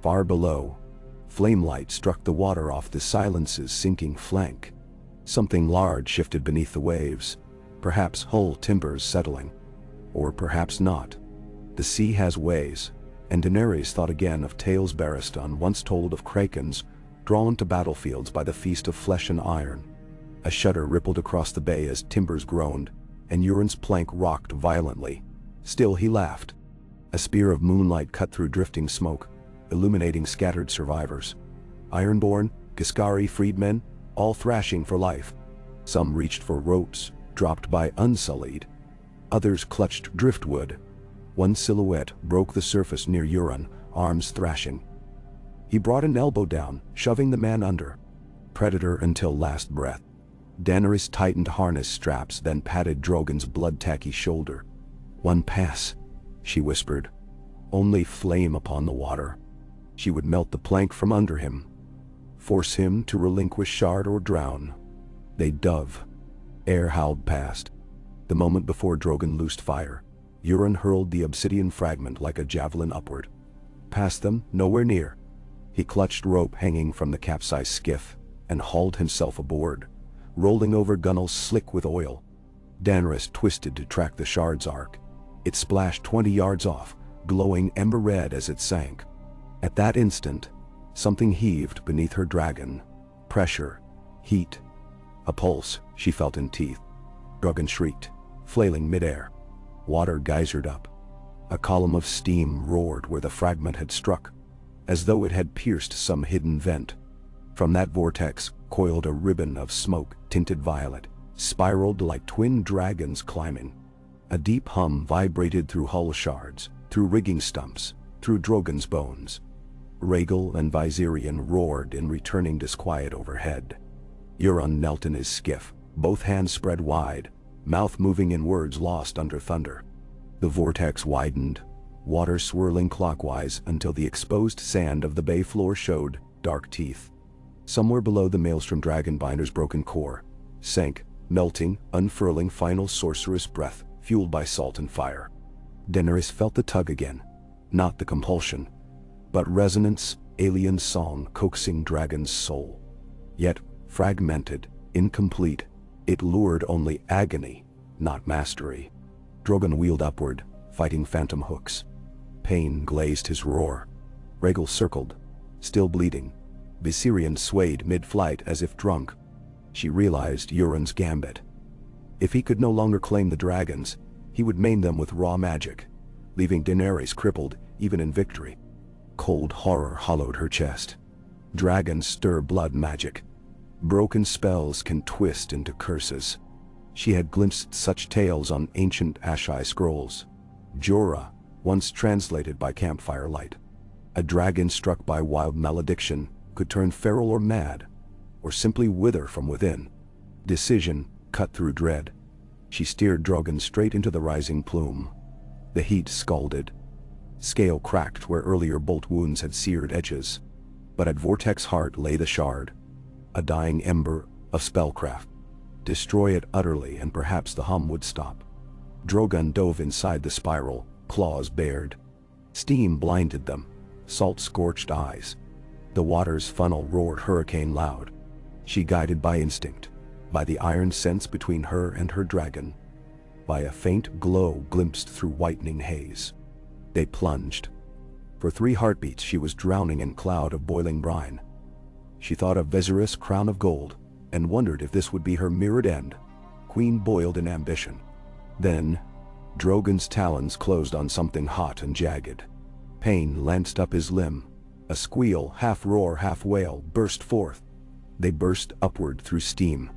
Far below, flame light struck the water off the Silence's sinking flank. Something large shifted beneath the waves, perhaps hull timbers settling. Or perhaps not. The sea has ways, and Daenerys thought again of tales Barristan once told of krakens drawn to battlefields by the feast of flesh and iron. A shudder rippled across the bay as timbers groaned, and Euron's plank rocked violently. Still he laughed. A spear of moonlight cut through drifting smoke, illuminating scattered survivors. Ironborn, Giscari freedmen, all thrashing for life. Some reached for ropes, dropped by unsullied. Others clutched driftwood. One silhouette broke the surface near Euron, arms thrashing. He brought an elbow down, shoving the man under. Predator until last breath. Daenerys tightened harness straps, then patted Drogon's blood-tacky shoulder. "One pass," she whispered. "Only flame upon the water." She would melt the plank from under him, force him to relinquish shard or drown. They dove. Air howled past. The moment before Drogon loosed fire, Euron hurled the obsidian fragment like a javelin upward. Past them, nowhere near. He clutched rope hanging from the capsized skiff and hauled himself aboard, rolling over gunwales slick with oil. Daenerys twisted to track the shard's arc. It splashed 20 yards off, glowing ember red as it sank. At that instant, something heaved beneath her dragon. Pressure, heat, a pulse she felt in teeth. Drogon shrieked, flailing midair. Water geysered up. A column of steam roared where the fragment had struck, as though it had pierced some hidden vent. From that vortex coiled a ribbon of smoke tinted violet, spiraled like twin dragons climbing. A deep hum vibrated through hull shards, through rigging stumps, through Drogon's bones. Rhaegal and Viserion roared in returning disquiet overhead. Euron knelt in his skiff, both hands spread wide, mouth moving in words lost under thunder. The vortex widened, water swirling clockwise until the exposed sand of the bay floor showed dark teeth. Somewhere below the maelstrom Dragonbinder's broken core sank, melting, unfurling final sorcerous breath, fueled by salt and fire. Daenerys felt the tug again, not the compulsion, but resonance, alien song coaxing Dragon's soul. Yet, fragmented, incomplete, it lured only agony, not mastery. Drogon wheeled upward, fighting phantom hooks. Pain glazed his roar. Rhaegal circled, still bleeding. Viserion swayed mid-flight as if drunk. She realized Euron's gambit. If he could no longer claim the dragons, he would maim them with raw magic, leaving Daenerys crippled even in victory. Cold horror hollowed her chest. Dragons stir blood magic. Broken spells can twist into curses. She had glimpsed such tales on ancient Ashai scrolls. Jorah, once translated by campfire light. A dragon struck by wild malediction could turn feral or mad, or simply wither from within. Decision cut through dread. She steered Drogon straight into the rising plume. The heat scalded. Scale cracked where earlier bolt wounds had seared edges. But at Vortex heart lay the shard, a dying ember of spellcraft. Destroy it utterly and perhaps the hum would stop. Drogon dove inside the spiral, claws bared. Steam blinded them, salt-scorched eyes. The water's funnel roared hurricane loud. She guided by instinct, by the iron sense between her and her dragon, by a faint glow glimpsed through whitening haze. They plunged. For 3 heartbeats she was drowning in cloud of boiling brine. She thought of Viserys' crown of gold, and wondered if this would be her mirrored end, queen boiled in ambition. Then, Drogon's talons closed on something hot and jagged. Pain lanced up his limb. A squeal, half roar, half wail, burst forth. They burst upward through steam,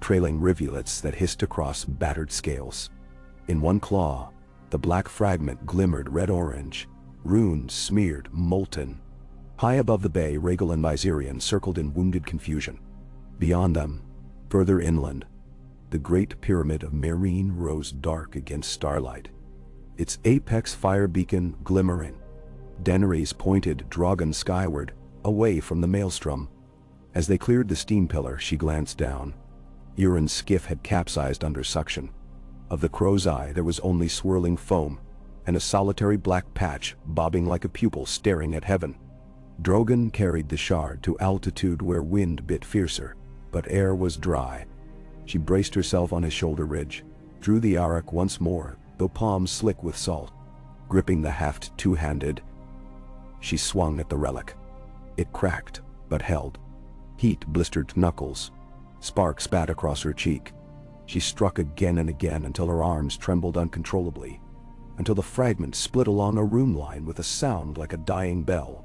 trailing rivulets that hissed across battered scales. In one claw, the black fragment glimmered red-orange, runes smeared, molten. High above the bay, Rhaegal and Viserion circled in wounded confusion. Beyond them, further inland, the great pyramid of Meereen rose dark against starlight, its apex fire beacon glimmering. Daenerys pointed Drogon skyward, away from the maelstrom. As they cleared the steam pillar, she glanced down. Euron's skiff had capsized under suction. Of the crow's eye there was only swirling foam, and a solitary black patch bobbing like a pupil staring at heaven. Drogon carried the shard to altitude where wind bit fiercer, but air was dry. She braced herself on his shoulder ridge, drew the arak once more, though palms slick with salt. Gripping the haft two-handed, she swung at the relic. It cracked, but held. Heat blistered knuckles. Sparks spat across her cheek. She struck again and again until her arms trembled uncontrollably, until the fragment split along a rune line with a sound like a dying bell.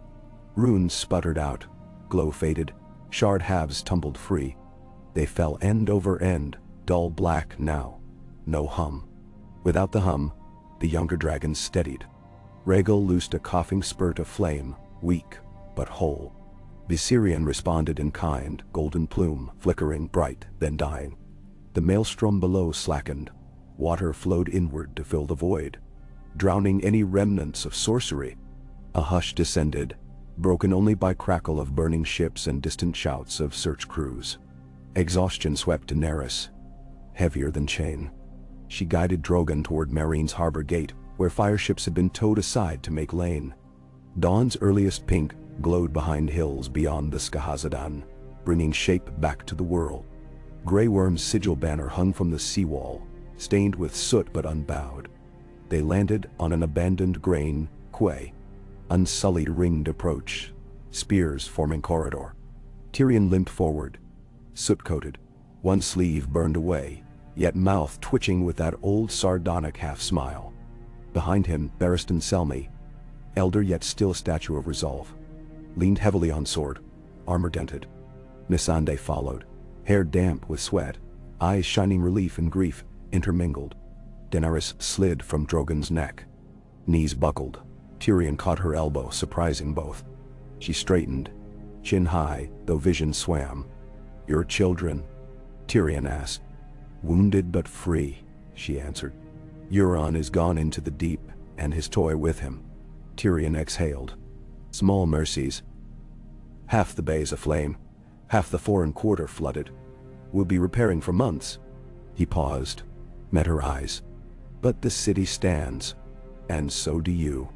Runes sputtered out, glow faded, shard halves tumbled free. They fell end over end, dull black now. No hum. Without the hum, the younger dragons steadied. Rhaegal loosed a coughing spurt of flame, weak, but whole. Viserion responded in kind, golden plume, flickering bright, then dying. The maelstrom below slackened. Water flowed inward to fill the void, drowning any remnants of sorcery. A hush descended, broken only by crackle of burning ships and distant shouts of search crews. Exhaustion swept Daenerys, heavier than chain. She guided Drogon toward Meereen's harbor gate, where fireships had been towed aside to make lane. Dawn's earliest pink glowed behind hills beyond the Skahazadan, bringing shape back to the world. Grey Worm's sigil banner hung from the seawall, stained with soot but unbowed. They landed on an abandoned grain quay, unsullied ringed approach, spears forming corridor. Tyrion limped forward, soot-coated, one sleeve burned away, yet mouth twitching with that old sardonic half-smile. Behind him, Barristan Selmy, elder yet still statue of resolve, leaned heavily on sword, armor dented. Missandei followed, hair damp with sweat, eyes shining relief and grief intermingled. Daenerys slid from Drogon's neck. Knees buckled. Tyrion caught her elbow, surprising both. She straightened, chin high, though vision swam. "Your children?" Tyrion asked. "Wounded but free," she answered. "Euron is gone into the deep, and his toy with him." Tyrion exhaled. "Small mercies. Half the bay's aflame, half the 4 1/4 flooded. We'll be repairing for months." He paused, met her eyes. "But the city stands, and so do you."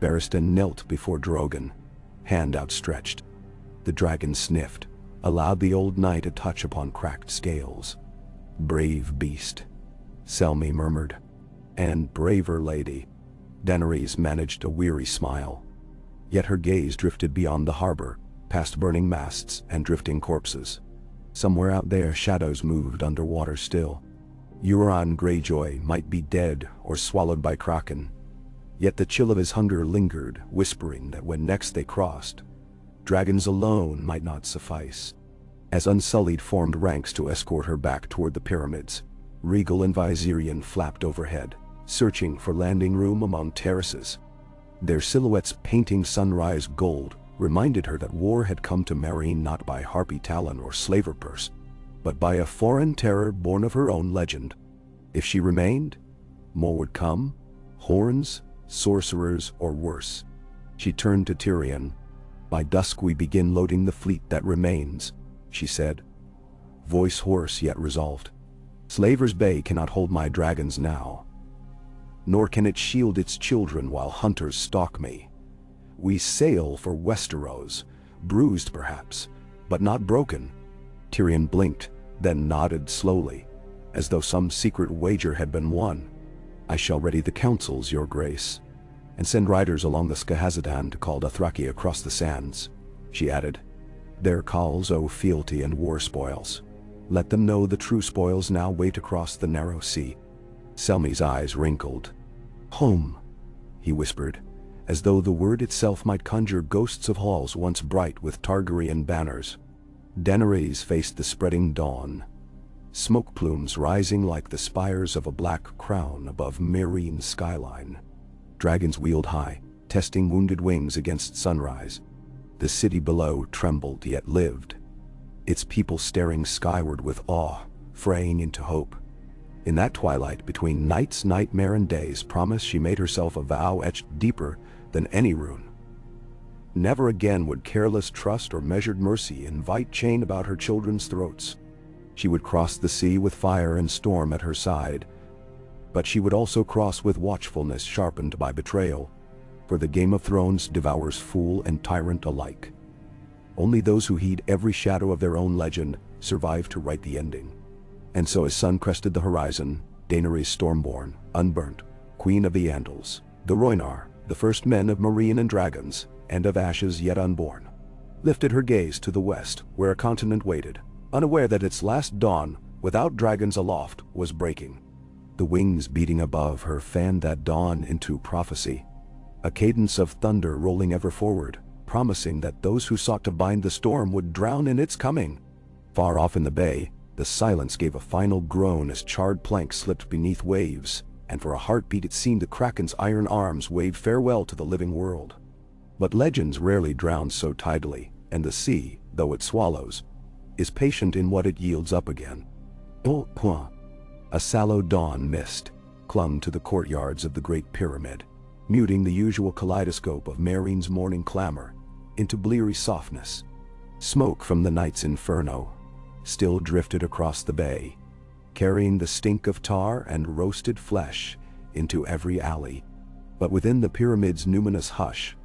Barristan knelt before Drogon, hand outstretched. The dragon sniffed, allowed the old knight a touch upon cracked scales. "Brave beast," Selmy murmured. "And braver lady." Daenerys managed a weary smile. Yet her gaze drifted beyond the harbor, past burning masts and drifting corpses. Somewhere out there shadows moved underwater still. Euron Greyjoy might be dead or swallowed by kraken. Yet the chill of his hunger lingered, whispering that when next they crossed, dragons alone might not suffice. As Unsullied formed ranks to escort her back toward the pyramids, Rhaegal and Viserion flapped overhead, searching for landing room among terraces. Their silhouettes painting sunrise gold reminded her that war had come to Meereen not by harpy talon or slaver purse, but by a foreign terror born of her own legend. If she remained, more would come, horns, sorcerers, or worse. She turned to Tyrion. "By dusk we begin loading the fleet that remains," she said, voice hoarse yet resolved. Slaver's Bay cannot hold my dragons now, nor can it shield its children while hunters stalk me. We sail for Westeros, bruised perhaps, but not broken." Tyrion blinked, then nodded slowly, as though some secret wager had been won. "I shall ready the councils, your grace, and send riders along the Skahazadhan to call Dothraki across the sands," she added. "Their khals owe fealty and war spoils. Let them know the true spoils now wait across the narrow sea." Selmy's eyes wrinkled. "Home," he whispered, as though the word itself might conjure ghosts of halls once bright with Targaryen banners. Daenerys faced the spreading dawn, smoke plumes rising like the spires of a black crown above Meereen's skyline. Dragons wheeled high, testing wounded wings against sunrise. The city below trembled yet lived, its people staring skyward with awe, fraying into hope. In that twilight between night's nightmare and day's promise, she made herself a vow etched deeper than any rune. Never again would careless trust or measured mercy invite chain about her children's throats. She would cross the sea with fire and storm at her side, but she would also cross with watchfulness sharpened by betrayal, for the Game of Thrones devours fool and tyrant alike. Only those who heed every shadow of their own legend survive to write the ending. And so as sun crested the horizon, Daenerys Stormborn, unburnt, Queen of the Andals, the Rhoynar, the first men of Meereen and dragons, and of ashes yet unborn, lifted her gaze to the west, where a continent waited, unaware that its last dawn, without dragons aloft, was breaking. The wings beating above her fanned that dawn into prophecy, a cadence of thunder rolling ever forward, promising that those who sought to bind the storm would drown in its coming. Far off in the bay, the silence gave a final groan as charred planks slipped beneath waves, and for a heartbeat it seemed the Kraken's iron arms waved farewell to the living world. But legends rarely drown so tidily, and the sea, though it swallows, is patient in what it yields up again. Oh, a sallow dawn mist clung to the courtyards of the Great Pyramid, muting the usual kaleidoscope of Meereen's morning clamor into bleary softness. Smoke from the night's inferno still drifted across the bay, carrying the stink of tar and roasted flesh into every alley. But within the pyramid's numinous hush,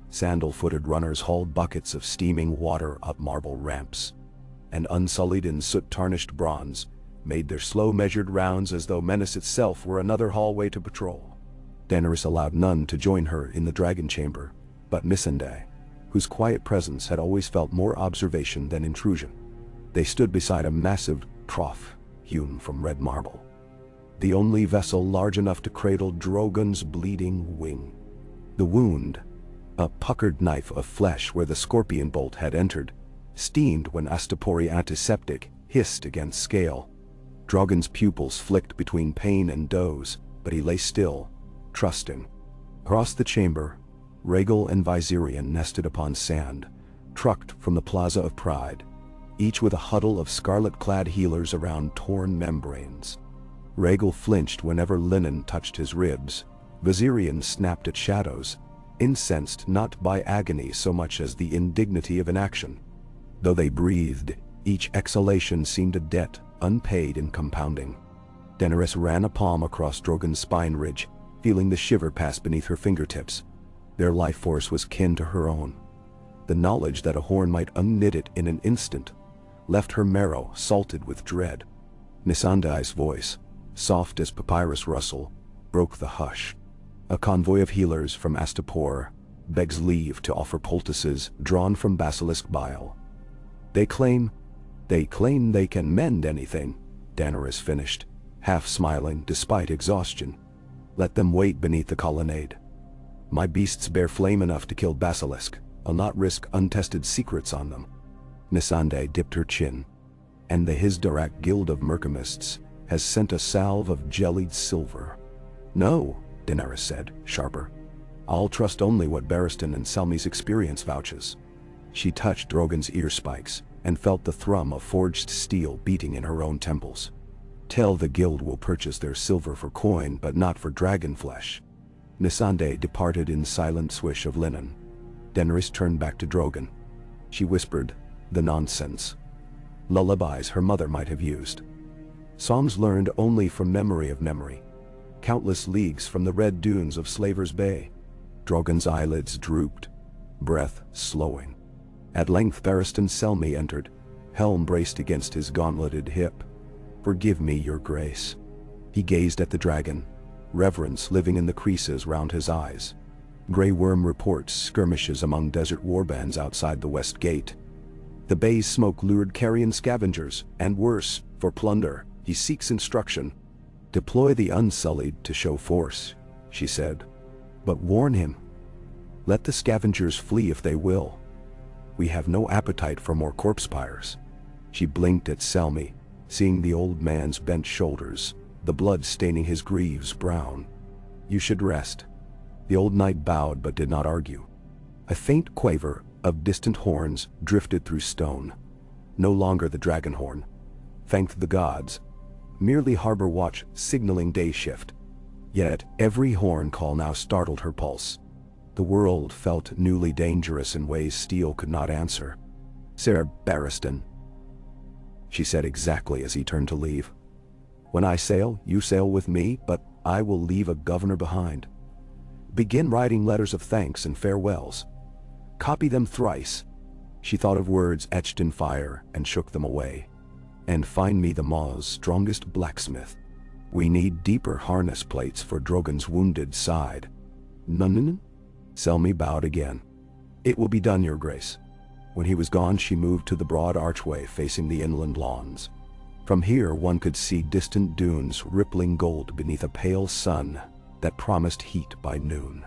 sandal-footed runners hauled buckets of steaming water up marble ramps, and unsullied in soot-tarnished bronze, made their slow measured rounds as though Menace itself were another hallway to patrol. Daenerys allowed none to join her in the dragon chamber, but Missandei, whose quiet presence had always felt more observation than intrusion. They stood beside a massive trough hewn from red marble, the only vessel large enough to cradle Drogon's bleeding wing. The wound, a puckered knife of flesh where the scorpion bolt had entered, steamed when Astapori antiseptic hissed against scale. Drogon's pupils flicked between pain and doze, but he lay still, trusting. Across the chamber, Rhaegal and Viserion nested upon sand, trucked from the Plaza of Pride, each with a huddle of scarlet-clad healers around torn membranes. Rhaegal flinched whenever linen touched his ribs. Viserion snapped at shadows, incensed not by agony so much as the indignity of inaction. Though they breathed, each exhalation seemed a debt, unpaid and compounding. Daenerys ran a palm across Drogon's spine ridge, feeling the shiver pass beneath her fingertips. Their life force was kin to her own. The knowledge that a horn might unknit it in an instant left her marrow salted with dread. Missandei's voice, soft as papyrus rustle, broke the hush. A convoy of healers from Astapor begs leave to offer poultices drawn from basilisk bile. They claim they can mend anything," Daenerys finished, half smiling despite exhaustion. "Let them wait beneath the colonnade. My beasts bear flame enough to kill basilisk. I'll not risk untested secrets on them." Missandei dipped her chin. "And the Hizdarak Guild of Merchemists has sent a salve of jellied silver." "No," Daenerys said, sharper. "I'll trust only what Barristan and Selmy's experience vouches." She touched Drogon's ear spikes and felt the thrum of forged steel beating in her own temples. "Tell the guild will purchase their silver for coin but not for dragon flesh." Missandei departed in silent swish of linen. Daenerys turned back to Drogon. She whispered, the nonsense. Lullabies her mother might have used. Songs learned only from memory of memory. Countless leagues from the red dunes of Slaver's Bay. Drogon's eyelids drooped, breath slowing. At length Barristan Selmy entered, helm braced against his gauntleted hip. "Forgive me, your grace." He gazed at the dragon, reverence living in the creases round his eyes. Grey Worm reports skirmishes among desert warbands outside the west gate. The bay's smoke lured carrion scavengers, and worse, for plunder. He seeks instruction. "Deploy the Unsullied to show force," she said. "But warn him. Let the scavengers flee if they will. We have no appetite for more corpse pyres." She blinked at Selmy, seeing the old man's bent shoulders, the blood staining his greaves brown. "You should rest." The old knight bowed but did not argue. A faint quaver of distant horns drifted through stone. No longer the Dragonhorn. Thanked the gods. Merely harbor watch signaling day shift. Yet every horn call now startled her pulse. The world felt newly dangerous in ways steel could not answer. "Sir Barristan," she said exactly as he turned to leave. "When I sail, you sail with me, but I will leave a governor behind. Begin writing letters of thanks and farewells. Copy them thrice." She thought of words etched in fire and shook them away. "And find me the Maw's strongest blacksmith. We need deeper harness plates for Drogon's wounded side." "None?" Selmy bowed again. "It will be done, your grace." When he was gone, she moved to the broad archway facing the inland lawns. From here one could see distant dunes rippling gold beneath a pale sun that promised heat by noon.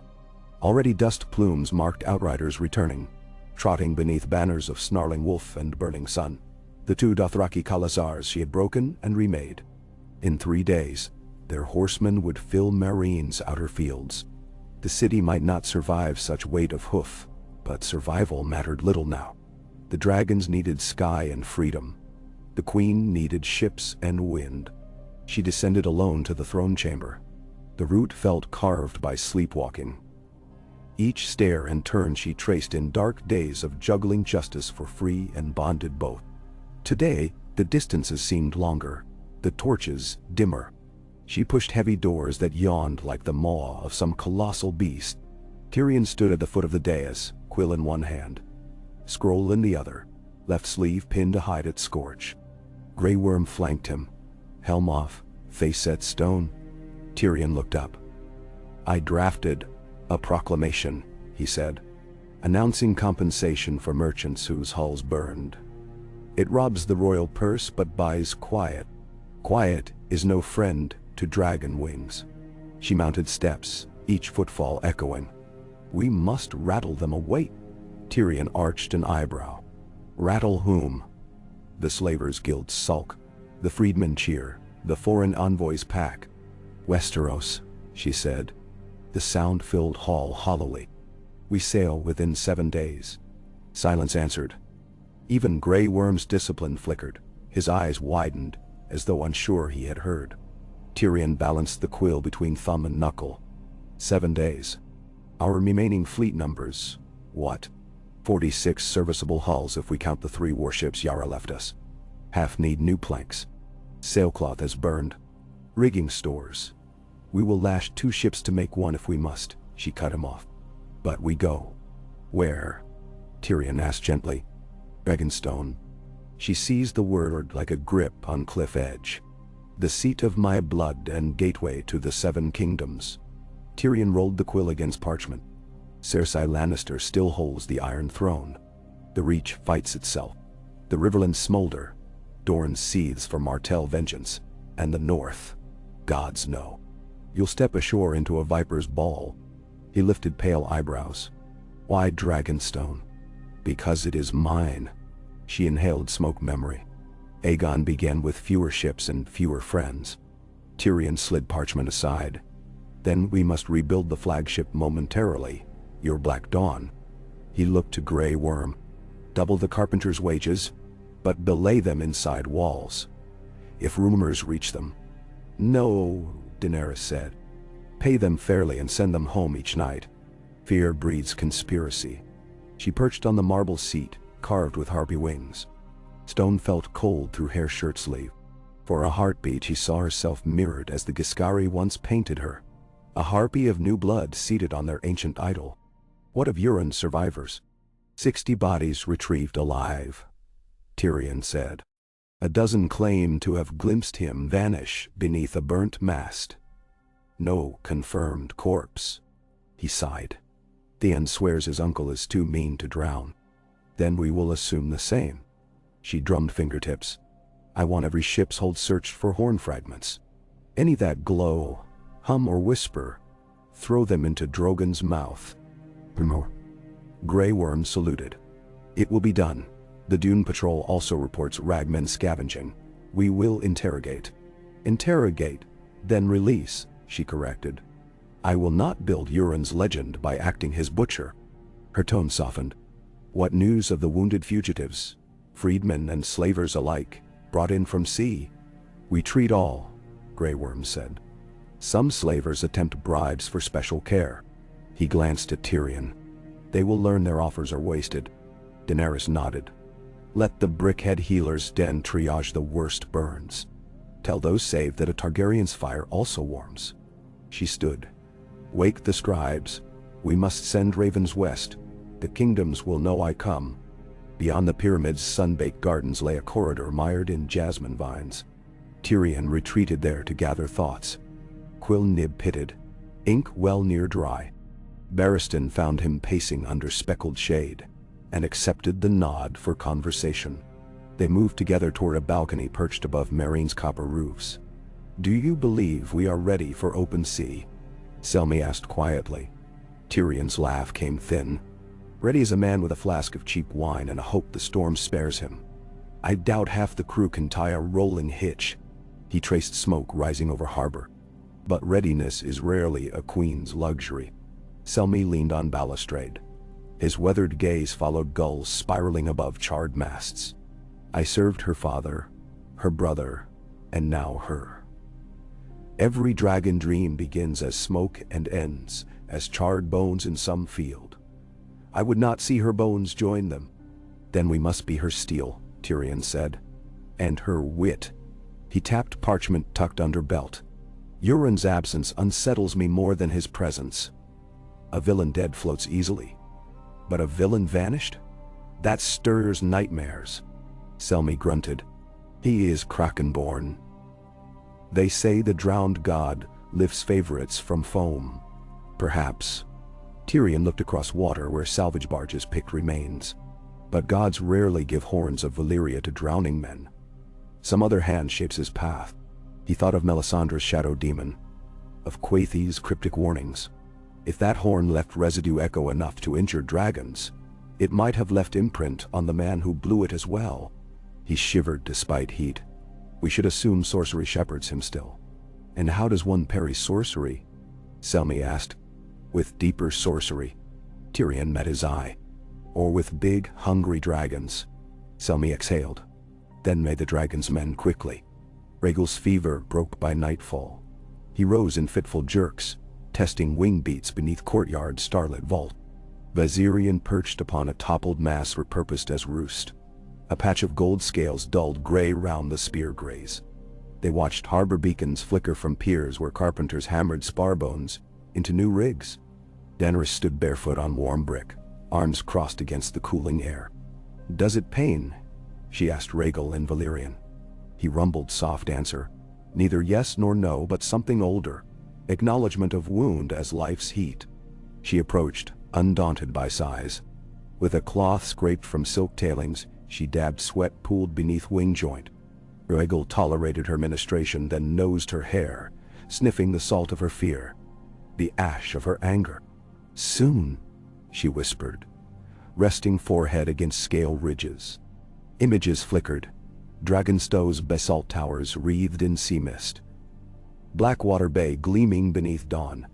Already dust plumes marked outriders returning, trotting beneath banners of snarling wolf and burning sun. The two Dothraki Khalazars she had broken and remade. In 3 days, their horsemen would fill Meereen's outer fields. The city might not survive such weight of hoof, but survival mattered little now. The dragons needed sky and freedom. The queen needed ships and wind. She descended alone to the throne chamber. The route felt carved by sleepwalking. Each stair and turn she traced in dark days of juggling justice for free and bonded both. Today, the distances seemed longer, the torches dimmer. She pushed heavy doors that yawned like the maw of some colossal beast. Tyrion stood at the foot of the dais, quill in one hand, scroll in the other, left sleeve pinned to hide its scorch. Grey Worm flanked him, helm off, face set stone. Tyrion looked up. "I drafted a proclamation," he said, "announcing compensation for merchants whose hulls burned. It robs the royal purse but buys quiet. Quiet is no friend to dragon wings." She mounted steps, each footfall echoing. "We must rattle them awake." Tyrion arched an eyebrow. "Rattle whom?" The slavers' guilds sulk, the freedmen cheer, the foreign envoys pack. "Westeros," she said. The sound-filled hall hollowly. "We sail within 7 days." Silence answered. Even Grey Worm's discipline flickered. His eyes widened, as though unsure he had heard. Tyrion balanced the quill between thumb and knuckle. 7 days. Our remaining fleet numbers, what? 46 serviceable hulls if we count the 3 warships Yara left us. Half need new planks. Sailcloth has burned. Rigging stores. We will lash 2 ships to make 1 if we must, she cut him off. "But we go." "Where?" Tyrion asked gently. "Dragonstone." She seized the word like a grip on cliff edge. "The seat of my blood and gateway to the 7 kingdoms." Tyrion rolled the quill against parchment. "Cersei Lannister still holds the Iron Throne. The Reach fights itself. The Riverlands smolder. Dorne seethes for Martell vengeance. And the North. Gods know. You'll step ashore into a viper's ball." He lifted pale eyebrows. "Why Dragonstone?" "Because it is mine." She inhaled smoke memory. Aegon began with fewer ships and fewer friends. Tyrion slid parchment aside. "Then we must rebuild the flagship momentarily, your Black Dawn." He looked to Grey Worm. "Double the carpenter's wages, but belay them inside walls. If rumors reach them." "No," Daenerys said. "Pay them fairly and send them home each night. Fear breeds conspiracy." She perched on the marble seat, carved with harpy wings. Stone felt cold through hair shirt sleeve. For a heartbeat she saw herself mirrored as the Giscari once painted her. A harpy of new blood seated on their ancient idol. What of Euron's survivors? 60 bodies retrieved alive, Tyrion said. A dozen claim to have glimpsed him vanish beneath a burnt mast. No confirmed corpse. He sighed. Theon swears his uncle is too mean to drown. Then we will assume the same. She drummed fingertips. I want every ship's hold searched for horn fragments. Any that glow, hum or whisper, throw them into Drogon's mouth. Grey Worm saluted. It will be done. The Dune Patrol also reports ragmen scavenging. We will interrogate. Interrogate, then release, she corrected. I will not build Euron's legend by acting his butcher. Her tone softened. What news of the wounded fugitives, freedmen and slavers alike, brought in from sea? We treat all, Grey Worm said. Some slavers attempt bribes for special care. He glanced at Tyrion. They will learn their offers are wasted. Daenerys nodded. Let the brickhead healer's den triage the worst burns. Tell those saved that a Targaryen's fire also warms. She stood. Wake the scribes. We must send ravens west. The kingdoms will know I come. Beyond the pyramid's sun-baked gardens lay a corridor mired in jasmine vines. Tyrion retreated there to gather thoughts. Quill Nib pitted. Ink well near dry. Barristan found him pacing under speckled shade, and accepted the nod for conversation. They moved together toward a balcony perched above Meereen's copper roofs. Do you believe we are ready for open sea? Selmy asked quietly. Tyrion's laugh came thin. Ready as a man with a flask of cheap wine and a hope the storm spares him. I doubt half the crew can tie a rolling hitch. He traced smoke rising over harbor. But readiness is rarely a queen's luxury. Selmy leaned on balustrade. His weathered gaze followed gulls spiraling above charred masts. I served her father, her brother, and now her. Every dragon dream begins as smoke and ends as charred bones in some field. I would not see her bones join them. Then we must be her steel, Tyrion said. And her wit. He tapped parchment tucked under belt. Euron's absence unsettles me more than his presence. A villain dead floats easily. But a villain vanished? That stirs nightmares. Selmy grunted. He is Krakenborn. They say the drowned god lifts favorites from foam. Perhaps. Tyrion looked across water where salvage barges picked remains. But gods rarely give horns of Valyria to drowning men. Some other hand shapes his path. He thought of Melisandre's shadow demon, of Quaithy's cryptic warnings. If that horn left residue echo enough to injure dragons, it might have left imprint on the man who blew it as well. He shivered despite heat. We should assume sorcery shepherds him still. And how does one parry sorcery? Selmy asked. With deeper sorcery. Tyrion met his eye. Or with big, hungry dragons. Selmy exhaled. Then made the dragon's men quickly. Rhaegal's fever broke by nightfall. He rose in fitful jerks, testing wing beats beneath courtyard's starlit vault. Viserion perched upon a toppled mast repurposed as roost. A patch of gold scales dulled gray round the spear graze. They watched harbor beacons flicker from piers where carpenters hammered spar bones into new rigs. Daenerys stood barefoot on warm brick, arms crossed against the cooling air. Does it pain? She asked Rhaegal in Valyrian. He rumbled soft answer. Neither yes nor no, but something older. Acknowledgement of wound as life's heat. She approached, undaunted by sighs. With a cloth scraped from silk tailings, she dabbed sweat pooled beneath wing joint. Rhaegal tolerated her ministration, then nosed her hair, sniffing the salt of her fear, the ash of her anger. Soon, she whispered, resting forehead against scale ridges. Images flickered. Dragonstow's basalt towers wreathed in sea mist. Blackwater Bay gleaming beneath dawn.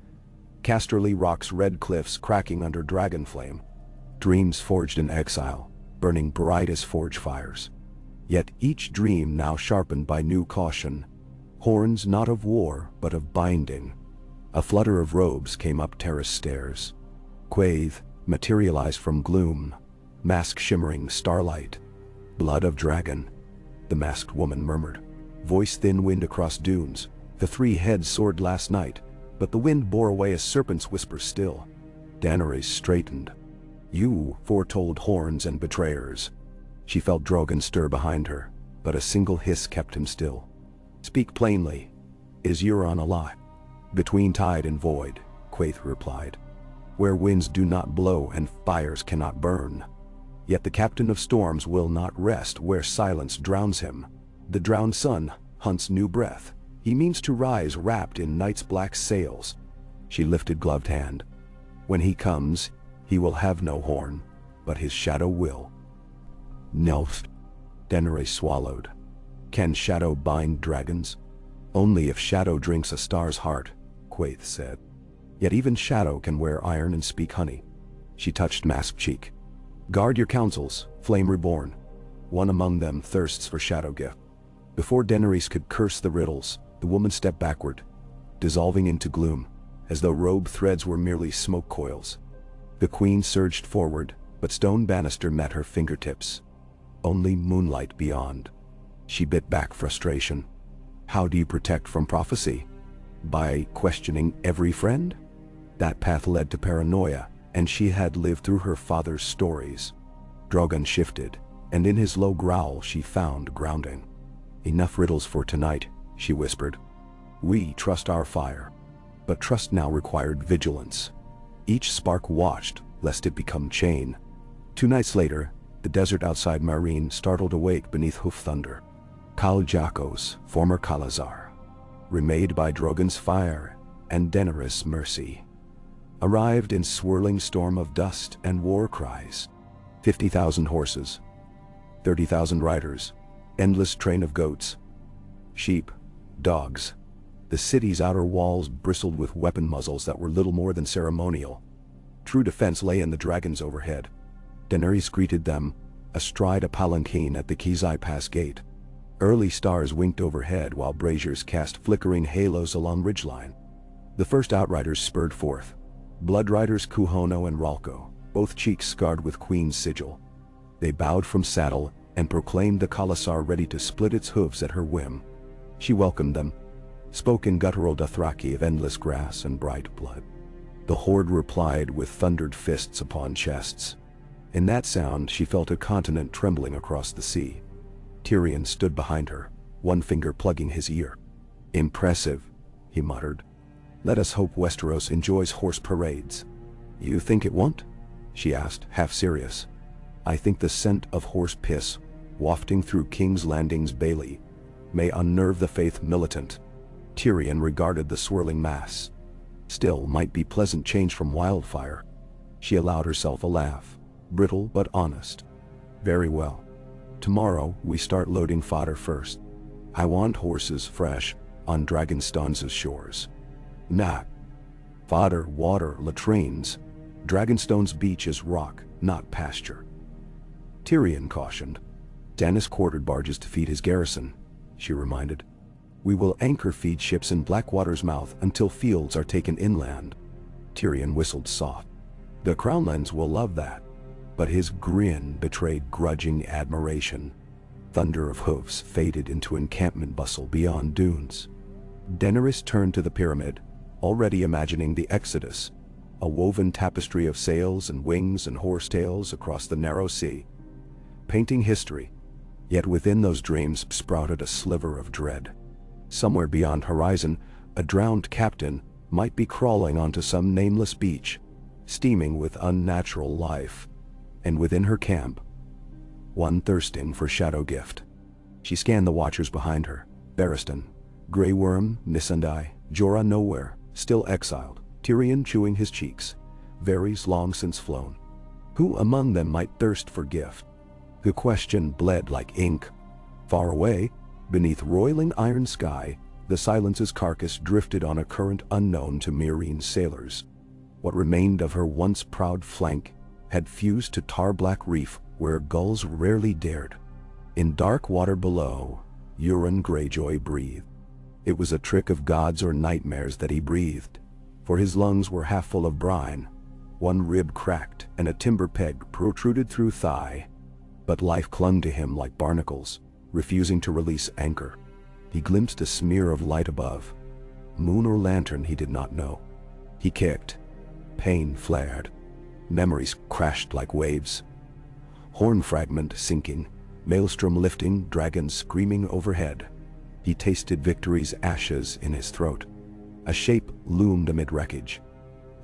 Casterly Rock's red cliffs cracking under dragon flame. Dreams forged in exile, burning bright as forge fires. Yet each dream now sharpened by new caution. Horns not of war, but of binding. A flutter of robes came up terrace stairs. Quaithe materialized from gloom, mask shimmering starlight. Blood of dragon, the masked woman murmured. Voice thin wind across dunes. The three heads soared last night, but the wind bore away a serpent's whisper still. Daenerys straightened. You foretold horns and betrayers. She felt Drogon stir behind her, but a single hiss kept him still. Speak plainly. Is Euron alive? Between tide and void, Quaithe replied. Where winds do not blow and fires cannot burn. Yet the captain of storms will not rest where silence drowns him. The drowned sun hunts new breath. He means to rise wrapped in night's black sails. She lifted gloved hand. When he comes, he will have no horn, but his shadow will. Nelf. Daenerys swallowed. Can shadow bind dragons? Only if shadow drinks a star's heart, Quaithe said. Yet even shadow can wear iron and speak honey. She touched masked cheek. Guard your counsels, flame reborn. One among them thirsts for shadow gift. Before Daenerys could curse the riddles, the woman stepped backward, dissolving into gloom, as though robe threads were merely smoke coils. The queen surged forward, but stone banister met her fingertips. Only moonlight beyond. She bit back frustration. How do you protect from prophecy? By questioning every friend? That path led to paranoia, and she had lived through her father's stories. Drogon shifted, and in his low growl she found grounding. Enough riddles for tonight, she whispered. We trust our fire. But trust now required vigilance. Each spark watched, lest it become chain. 2 nights later, the desert outside Marine startled awake beneath hoof thunder. Khal Jakos, former Khalazar, remade by Drogon's fire and Daenerys' mercy, arrived in swirling storm of dust and war cries. 50,000 horses, 30,000 riders, endless train of goats, sheep, dogs. The city's outer walls bristled with weapon muzzles that were little more than ceremonial. True defense lay in the dragons overhead. Daenerys greeted them, astride a palanquin at the Kizai Pass gate. Early stars winked overhead while braziers cast flickering halos along ridgeline. The first outriders spurred forth. Blood riders Kuhono and Ralko, both cheeks scarred with Queen's sigil. They bowed from saddle and proclaimed the Khalasar ready to split its hooves at her whim. She welcomed them, spoke in guttural Dothraki of endless grass and bright blood. The horde replied with thundered fists upon chests. In that sound she felt a continent trembling across the sea. Tyrion stood behind her, one finger plugging his ear. Impressive, he muttered. Let us hope Westeros enjoys horse parades. You think it won't? She asked, half serious. I think the scent of horse piss, wafting through King's Landing's bailey, may unnerve the faith militant. Tyrion regarded the swirling mass. Still might be pleasant change from wildfire. She allowed herself a laugh, brittle but honest. Very well. Tomorrow we start loading fodder first. I want horses fresh on Dragonstone's shores. Nah. Fodder, water, latrines. Dragonstone's beach is rock, not pasture. Tyrion cautioned. Stannis quartered barges to feed his garrison, she reminded. We will anchor feed ships in Blackwater's mouth until fields are taken inland. Tyrion whistled soft. The Crownlands will love that. But his grin betrayed grudging admiration. Thunder of hoofs faded into encampment bustle beyond dunes. Daenerys turned to the pyramid, already imagining the Exodus, a woven tapestry of sails and wings and horsetails across the narrow sea, painting history. Yet within those dreams sprouted a sliver of dread. Somewhere beyond horizon, a drowned captain might be crawling onto some nameless beach, steaming with unnatural life. And within her camp, one thirsting for shadow gift. She scanned the watchers behind her. Barristan, Grey Worm, Missandei, Jorah nowhere, still exiled, Tyrion chewing his cheeks, Varys long since flown. Who among them might thirst for gift? The question bled like ink. Far away, beneath roiling iron sky, the Silence's carcass drifted on a current unknown to Meereen sailors. What remained of her once proud flank had fused to tar-black reef where gulls rarely dared. In dark water below, Euron Greyjoy breathed. It was a trick of gods or nightmares that he breathed, for his lungs were half full of brine. One rib cracked and a timber peg protruded through thigh. But life clung to him like barnacles, refusing to release anchor. He glimpsed a smear of light above. Moon or lantern, he did not know. He kicked. Pain flared. Memories crashed like waves. Horn fragment sinking, maelstrom lifting, dragons screaming overhead. He tasted victory's ashes in his throat. A shape loomed amid wreckage.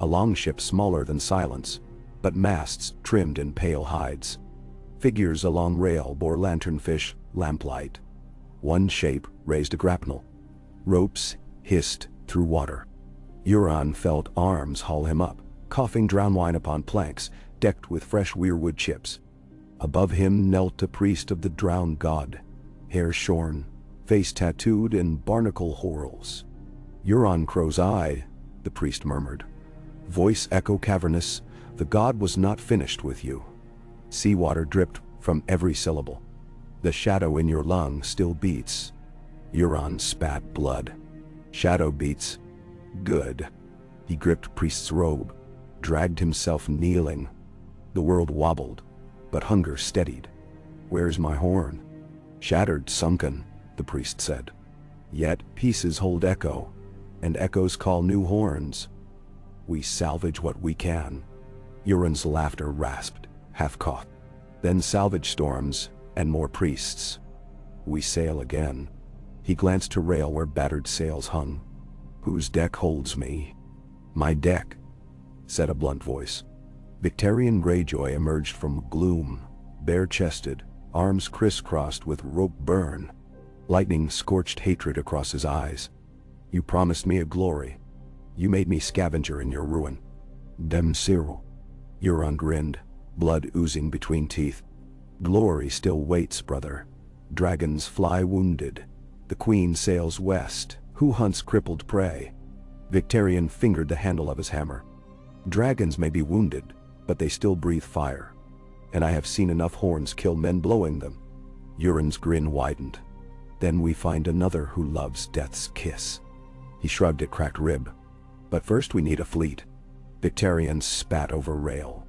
A longship smaller than silence, but masts trimmed in pale hides. Figures along rail bore lanternfish, lamplight. One shape raised a grapnel. Ropes hissed through water. Euron felt arms haul him up, coughing drown wine upon planks, decked with fresh weirwood chips. Above him knelt a priest of the drowned god, hair shorn, face tattooed in barnacle whorls. "Euron Crow's eye," the priest murmured. Voice echo cavernous, "The god was not finished with you." Seawater dripped from every syllable. "The shadow in your lung still beats." Euron spat blood. "Shadow beats. Good." He gripped priest's robe, dragged himself kneeling. The world wobbled, but hunger steadied. "Where's my horn?" "Shattered, sunken," the priest said. "Yet pieces hold echo, and echoes call new horns. We salvage what we can." Euron's laughter rasped, half caught. "Then salvage storms, and more priests. We sail again." He glanced to rail where battered sails hung. "Whose deck holds me?" "My deck," said a blunt voice. Victorian Greyjoy emerged from gloom, bare-chested, arms crisscrossed with rope burn. Lightning scorched hatred across his eyes. "You promised me a glory. You made me scavenger in your ruin." "Dem Cyril." Euron grinned, blood oozing between teeth. "Glory still waits, brother. Dragons fly wounded. The queen sails west. Who hunts crippled prey?" Victorian fingered the handle of his hammer. "Dragons may be wounded, but they still breathe fire. And I have seen enough horns kill men blowing them." Euron's grin widened. "Then we find another who loves death's kiss." He shrugged at cracked rib. "But first we need a fleet." Victorian spat over rail.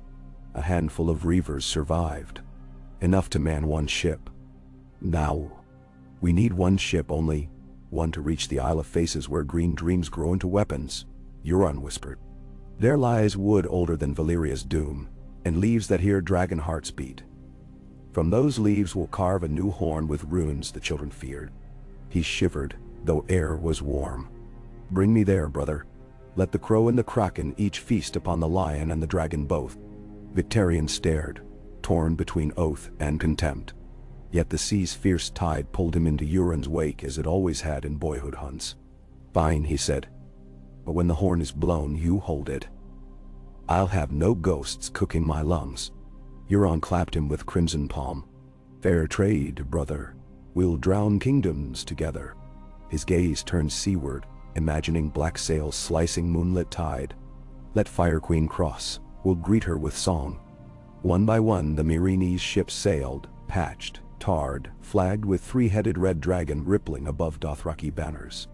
A handful of reavers survived. Enough to man one ship. "Now. We need one ship only, one to reach the Isle of Faces where green dreams grow into weapons," Euron whispered. "There lies wood older than Valeria's doom, and leaves that hear dragon hearts beat. From those leaves we'll carve a new horn with runes the children feared." He shivered, though air was warm. "Bring me there, brother. Let the crow and the kraken each feast upon the lion and the dragon both." Victorian stared, torn between oath and contempt. Yet the sea's fierce tide pulled him into Euron's wake as it always had in boyhood hunts. "Fine," he said. "But when the horn is blown, you hold it. I'll have no ghosts cooking my lungs." Euron clapped him with crimson palm. "Fair trade, brother. We'll drown kingdoms together." His gaze turned seaward, imagining black sails slicing moonlit tide. "Let Fire Queen cross. We'll greet her with song." One by one the Myrene's ships sailed, patched, tarred, flagged with three-headed red dragon rippling above Dothraki banners.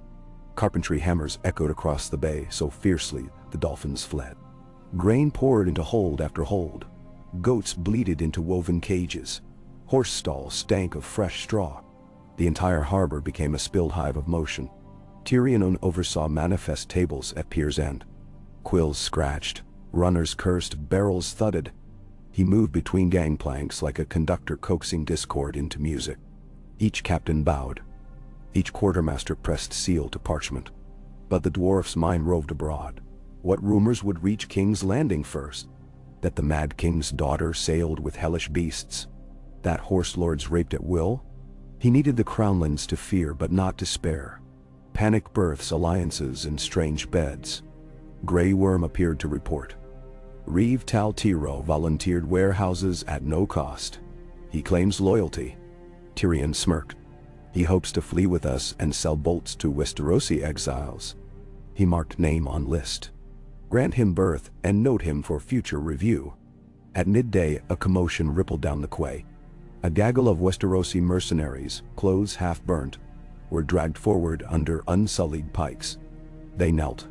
Carpentry hammers echoed across the bay so fiercely the dolphins fled. Grain poured into hold after hold. Goats bleated into woven cages. Horse stalls stank of fresh straw. The entire harbor became a spilled hive of motion. Tyrion oversaw manifest tables at pier's end. Quills scratched, runners cursed, barrels thudded. He moved between gangplanks like a conductor coaxing discord into music. Each captain bowed. Each quartermaster pressed seal to parchment. But the dwarf's mind roved abroad. What rumors would reach King's Landing first? That the Mad King's daughter sailed with hellish beasts? That horse lords raped at will? He needed the crownlands to fear but not to spare. Panic births, alliances, and strange beds. Grey Worm appeared to report. Reeve Tal Tiro volunteered warehouses at no cost. He claims loyalty. Tyrion smirked. He hopes to flee with us and sell bolts to Westerosi exiles. He marked name on list. Grant him berth and note him for future review. At midday, a commotion rippled down the quay. A gaggle of Westerosi mercenaries, clothes half burnt, were dragged forward under unsullied pikes. They knelt.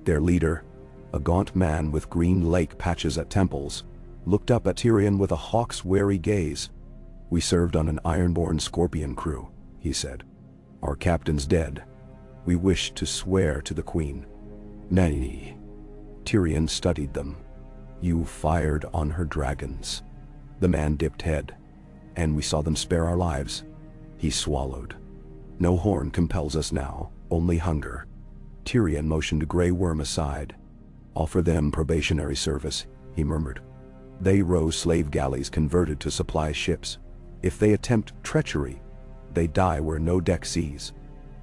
Their leader, a gaunt man with green lake patches at temples, looked up at Tyrion with a hawk's wary gaze. "We served on an ironborn scorpion crew," he said. Our captain's dead. We wish to swear to the queen. Nay. Tyrion studied them. You fired on her dragons. The man dipped head. And we saw them spare our lives. He swallowed. No horn compels us now, only hunger. Tyrion motioned Grey Worm aside. Offer them probationary service, he murmured. They row slave galleys converted to supply ships. If they attempt treachery, they die where no deck sees.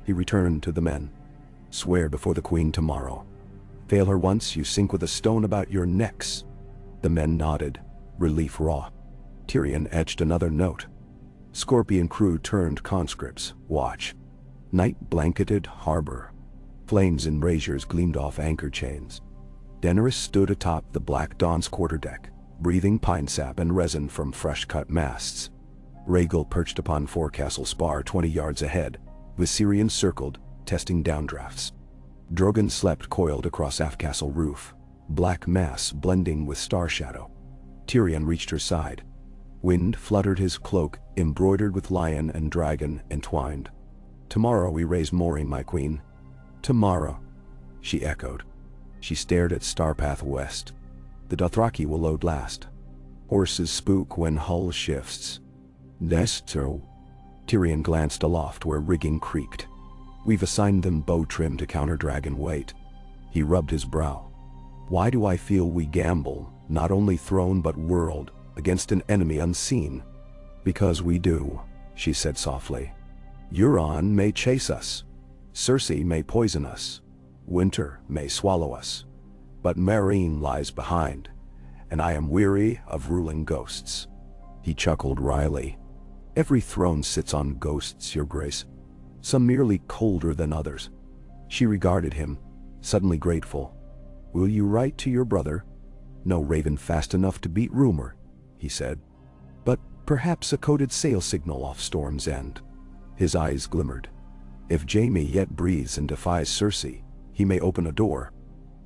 He returned to the men. Swear before the queen tomorrow. Fail her once, you sink with a stone about your necks. The men nodded, relief raw. Tyrion etched another note. Scorpion crew turned conscripts, watch. Night-blanketed harbor. Flames in braziers gleamed off anchor chains. Daenerys stood atop the Black Dawn's quarterdeck, breathing pine sap and resin from fresh-cut masts. Rhaegal perched upon forecastle spar 20 yards ahead, Viserion circled, testing downdrafts. Drogon slept coiled across aftcastle roof, black mass blending with star shadow. Tyrion reached her side. Wind fluttered his cloak, embroidered with lion and dragon entwined. Tomorrow we raise mooring, my queen. Tomorrow, she echoed. She stared at Starpath West. The Dothraki will load last. Horses spook when hull shifts. Nesto. Tyrion glanced aloft where rigging creaked. We've assigned them bow trim to counter dragon weight. He rubbed his brow. Why do I feel we gamble, not only throne but world, against an enemy unseen? Because we do, she said softly. Euron may chase us. Cersei may poison us. Winter may swallow us. But Meereen lies behind, and I am weary of ruling ghosts. He chuckled wryly. Every throne sits on ghosts, your grace. Some merely colder than others. She regarded him, suddenly grateful. Will you write to your brother? No raven fast enough to beat rumor, he said. But perhaps a coded sail signal off Storm's End. His eyes glimmered. If Jaime yet breathes and defies Cersei, he may open a door.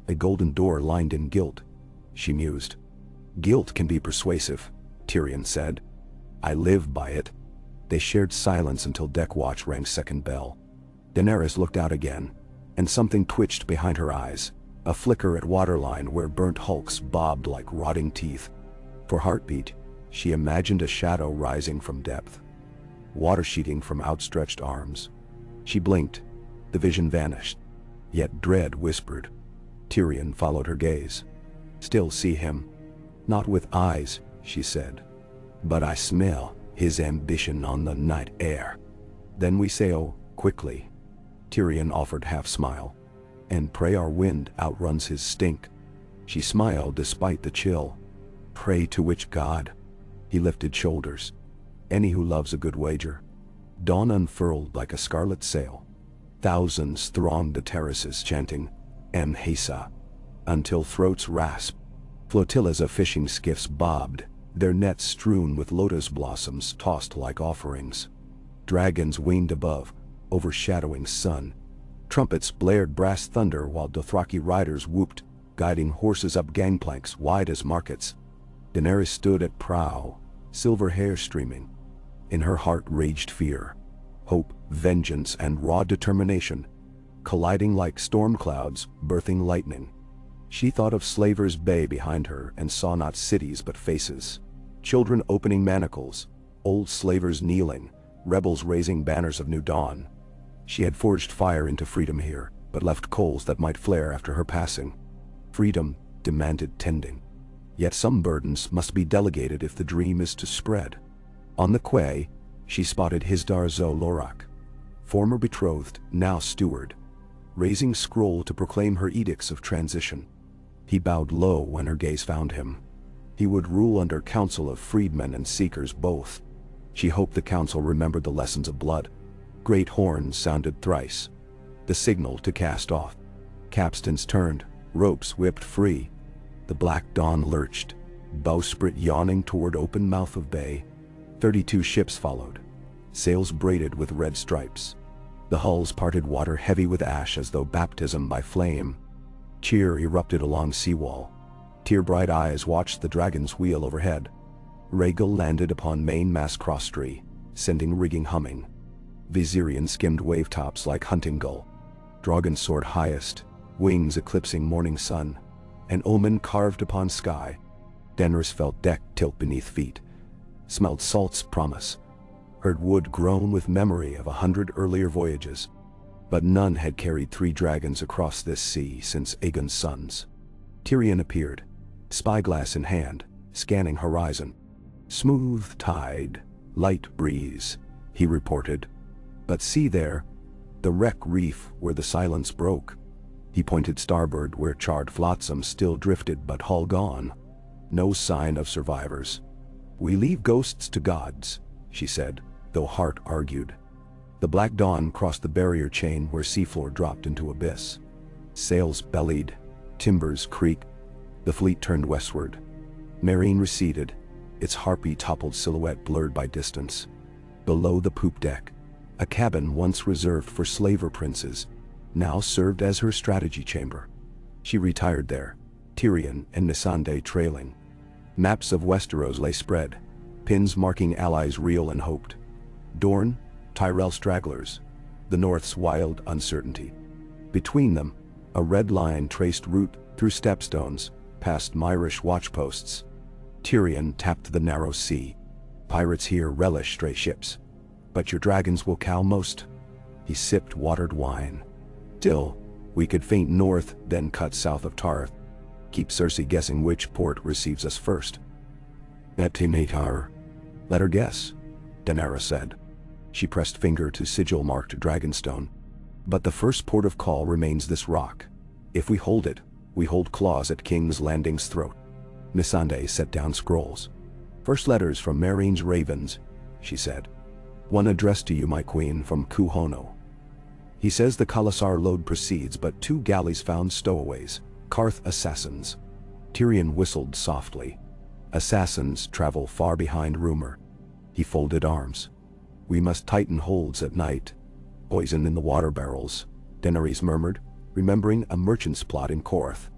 A golden door lined in gilt, she mused. Guilt can be persuasive, Tyrion said. I live by it. They shared silence until deck watch rang second bell. Daenerys looked out again, and something twitched behind her eyes, a flicker at waterline where burnt hulks bobbed like rotting teeth. For heartbeat, she imagined a shadow rising from depth, water sheeting from outstretched arms. She blinked, the vision vanished, yet dread whispered. Tyrion followed her gaze. Still see him. Not with eyes, she said. But I smell his ambition on the night air. Then we sail, quickly. Tyrion offered half-smile. And pray our wind outruns his stink. She smiled despite the chill. Pray to which god? He lifted shoulders. Any who loves a good wager. Dawn unfurled like a scarlet sail. Thousands thronged the terraces chanting, Mhesa, until throats rasped. Flotillas of fishing skiffs bobbed, their nets strewn with lotus blossoms tossed like offerings. Dragons winged above, overshadowing sun. Trumpets blared brass thunder while Dothraki riders whooped, guiding horses up gangplanks wide as markets. Daenerys stood at prow, silver hair streaming. In her heart raged fear, hope, vengeance, and raw determination, colliding like storm clouds, birthing lightning. She thought of Slaver's Bay behind her and saw not cities but faces. Children opening manacles, old slavers kneeling, rebels raising banners of new dawn. She had forged fire into freedom here, but left coals that might flare after her passing. Freedom demanded tending. Yet some burdens must be delegated if the dream is to spread. On the quay, she spotted Hisdar Zo Lorak, former betrothed, now steward, raising scroll to proclaim her edicts of transition. He bowed low when her gaze found him. He would rule under council of freedmen and seekers both. She hoped the council remembered the lessons of blood. Great horns sounded thrice, the signal to cast off. Capstans turned, ropes whipped free. The black dawn lurched, bowsprit yawning toward open mouth of bay. 32 ships followed, sails braided with red stripes. The hulls parted water heavy with ash as though baptism by flame. Cheer erupted along seawall. Tear-bright eyes watched the dragon's wheel overhead. Rhaegal landed upon mainmast crosstree, sending rigging humming. Viserion skimmed wavetops like hunting gull. Drogon soared highest, wings eclipsing morning sun, an omen carved upon sky. Daenerys felt deck tilt beneath feet, smelled salt's promise, heard wood groan with memory of 100 earlier voyages. But none had carried 3 dragons across this sea since Aegon's sons. Tyrion appeared, spyglass in hand, scanning horizon. "Smooth tide, light breeze," he reported. "But see there, the wreck reef where the silence broke." He pointed starboard where charred flotsam still drifted but hull gone. No sign of survivors. "We leave ghosts to gods," she said, though heart argued. The Black Dawn crossed the barrier chain where seafloor dropped into abyss. Sails bellied, timbers creaked. The fleet turned westward. Meereen receded, its harpy-toppled silhouette blurred by distance. Below the poop deck, a cabin once reserved for slaver princes, now served as her strategy chamber. She retired there, Tyrion and Missandei trailing. Maps of Westeros lay spread, pins marking allies real and hoped. Dorne, Tyrell stragglers, the North's wild uncertainty. Between them, a red line traced route through stepstones, past Myrish watchposts. Tyrion tapped the narrow sea. "Pirates here relish stray ships, but your dragons will cow most." He sipped watered wine. "Still, we could feint north, then cut south of Tarth. Keep Cersei guessing which port receives us first." "Etimatar." "Let her guess," Daenerys said. She pressed finger to sigil-marked Dragonstone. "But the first port of call remains this rock. If we hold it, we hold claws at King's Landing's throat." Missandei set down scrolls. "First letters from Meereen's ravens," she said. "One addressed to you, my queen, from Kuhono. He says the Khalasar load proceeds, but 2 galleys found stowaways, Karth assassins." Tyrion whistled softly. "Assassins travel far behind rumor." He folded arms. "We must tighten holds at night." "Poison in the water barrels," Daenerys murmured, remembering a merchant's plot in Korth.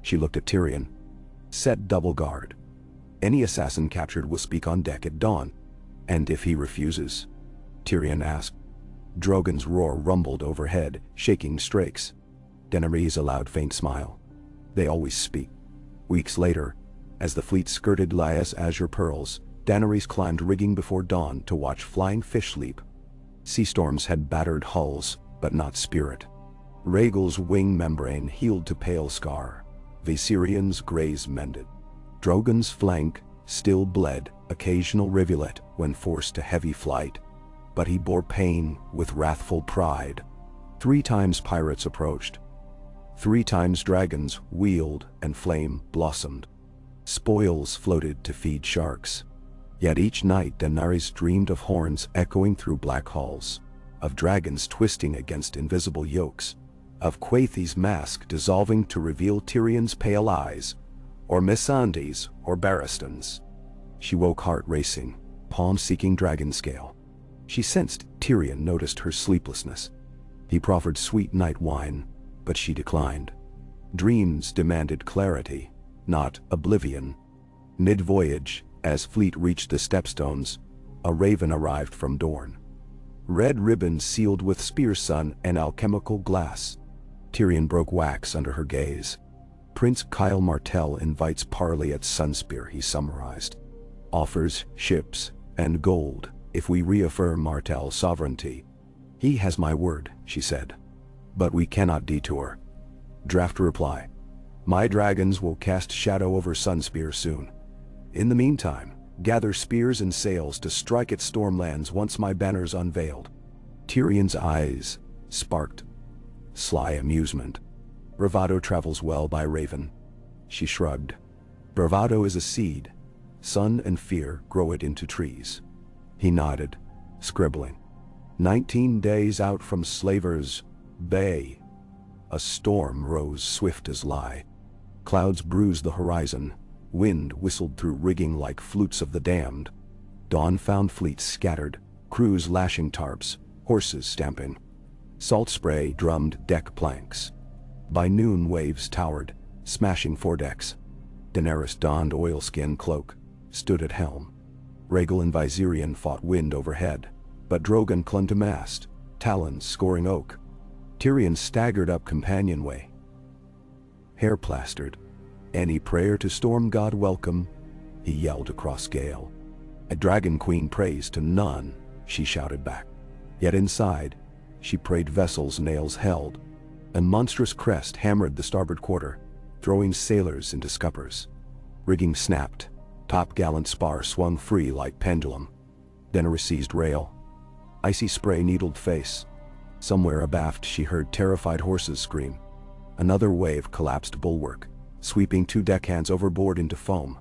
She looked at Tyrion. "Set double guard. Any assassin captured will speak on deck at dawn." "And if he refuses?" Tyrion asked. Drogon's roar rumbled overhead, shaking strakes. Daenerys allowed faint smile. "They always speak." Weeks later, as the fleet skirted Laia's azure pearls, Daenerys climbed rigging before dawn to watch flying fish leap. Sea storms had battered hulls, but not spirit. Rhaegal's wing membrane healed to pale scar. Viserion's graze mended. Drogon's flank still bled, occasional rivulet when forced to heavy flight. But he bore pain with wrathful pride. 3 times pirates approached. 3 times dragons wheeled and flame blossomed. Spoils floated to feed sharks. Yet each night Daenerys dreamed of horns echoing through black halls, of dragons twisting against invisible yokes, of Quaithy's mask dissolving to reveal Tyrion's pale eyes, or Missandei's or Barristan's. She woke heart racing, palm seeking dragon scale. She sensed Tyrion noticed her sleeplessness. He proffered sweet night wine, but she declined. Dreams demanded clarity, not oblivion. Mid-voyage, as fleet reached the stepstones, a raven arrived from Dorne. Red ribbons sealed with spear sun and alchemical glass. Tyrion broke wax under her gaze. "Prince Kyle Martell invites parley at Sunspear," he summarized. "Offers ships and gold if we reaffirm Martell's sovereignty." "He has my word," she said. "But we cannot detour." Draft reply. "My dragons will cast shadow over Sunspear soon. In the meantime, gather spears and sails to strike at stormlands once my banner's unveiled." Tyrion's eyes sparked sly amusement. "Bravado travels well by raven." She shrugged. "Bravado is a seed. Sun and fear grow it into trees." He nodded, scribbling. 19 days out from Slaver's Bay. A storm rose swift as lie. Clouds bruised the horizon. Wind whistled through rigging like flutes of the damned. Dawn found fleets scattered, crews lashing tarps, horses stamping. Salt spray drummed deck planks. By noon waves towered, smashing foredecks. Daenerys donned oilskin cloak, stood at helm. Rhaegal and Viserion fought wind overhead. But Drogon clung to mast, talons scoring oak. Tyrion staggered up companionway, hair plastered. "Any prayer to storm god welcome," he yelled across Gale. "A dragon queen prays to none," she shouted back. Yet inside, she prayed vessels nails held. A monstrous crest hammered the starboard quarter, throwing sailors into scuppers. Rigging snapped. Top-gallant spar swung free like pendulum. Daenerys seized rail. Icy spray needled face. Somewhere abaft she heard terrified horses scream. Another wave collapsed bulwark, sweeping 2 deckhands overboard into foam.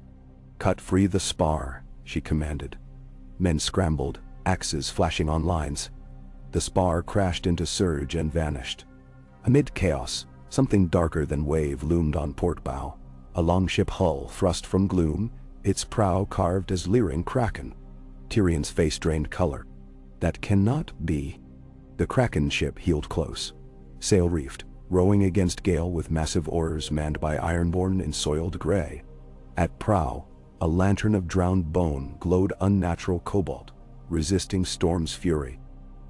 "Cut free the spar," she commanded. Men scrambled, axes flashing on lines. The spar crashed into surge and vanished. Amid chaos, something darker than wave loomed on port bow. A longship hull thrust from gloom, its prow carved as leering kraken. Tyrion's face drained color. That cannot be. The kraken ship heeled close, sail reefed, rowing against gale with massive oars manned by ironborn in soiled gray. At prow, a lantern of drowned bone glowed unnatural cobalt, resisting storm's fury.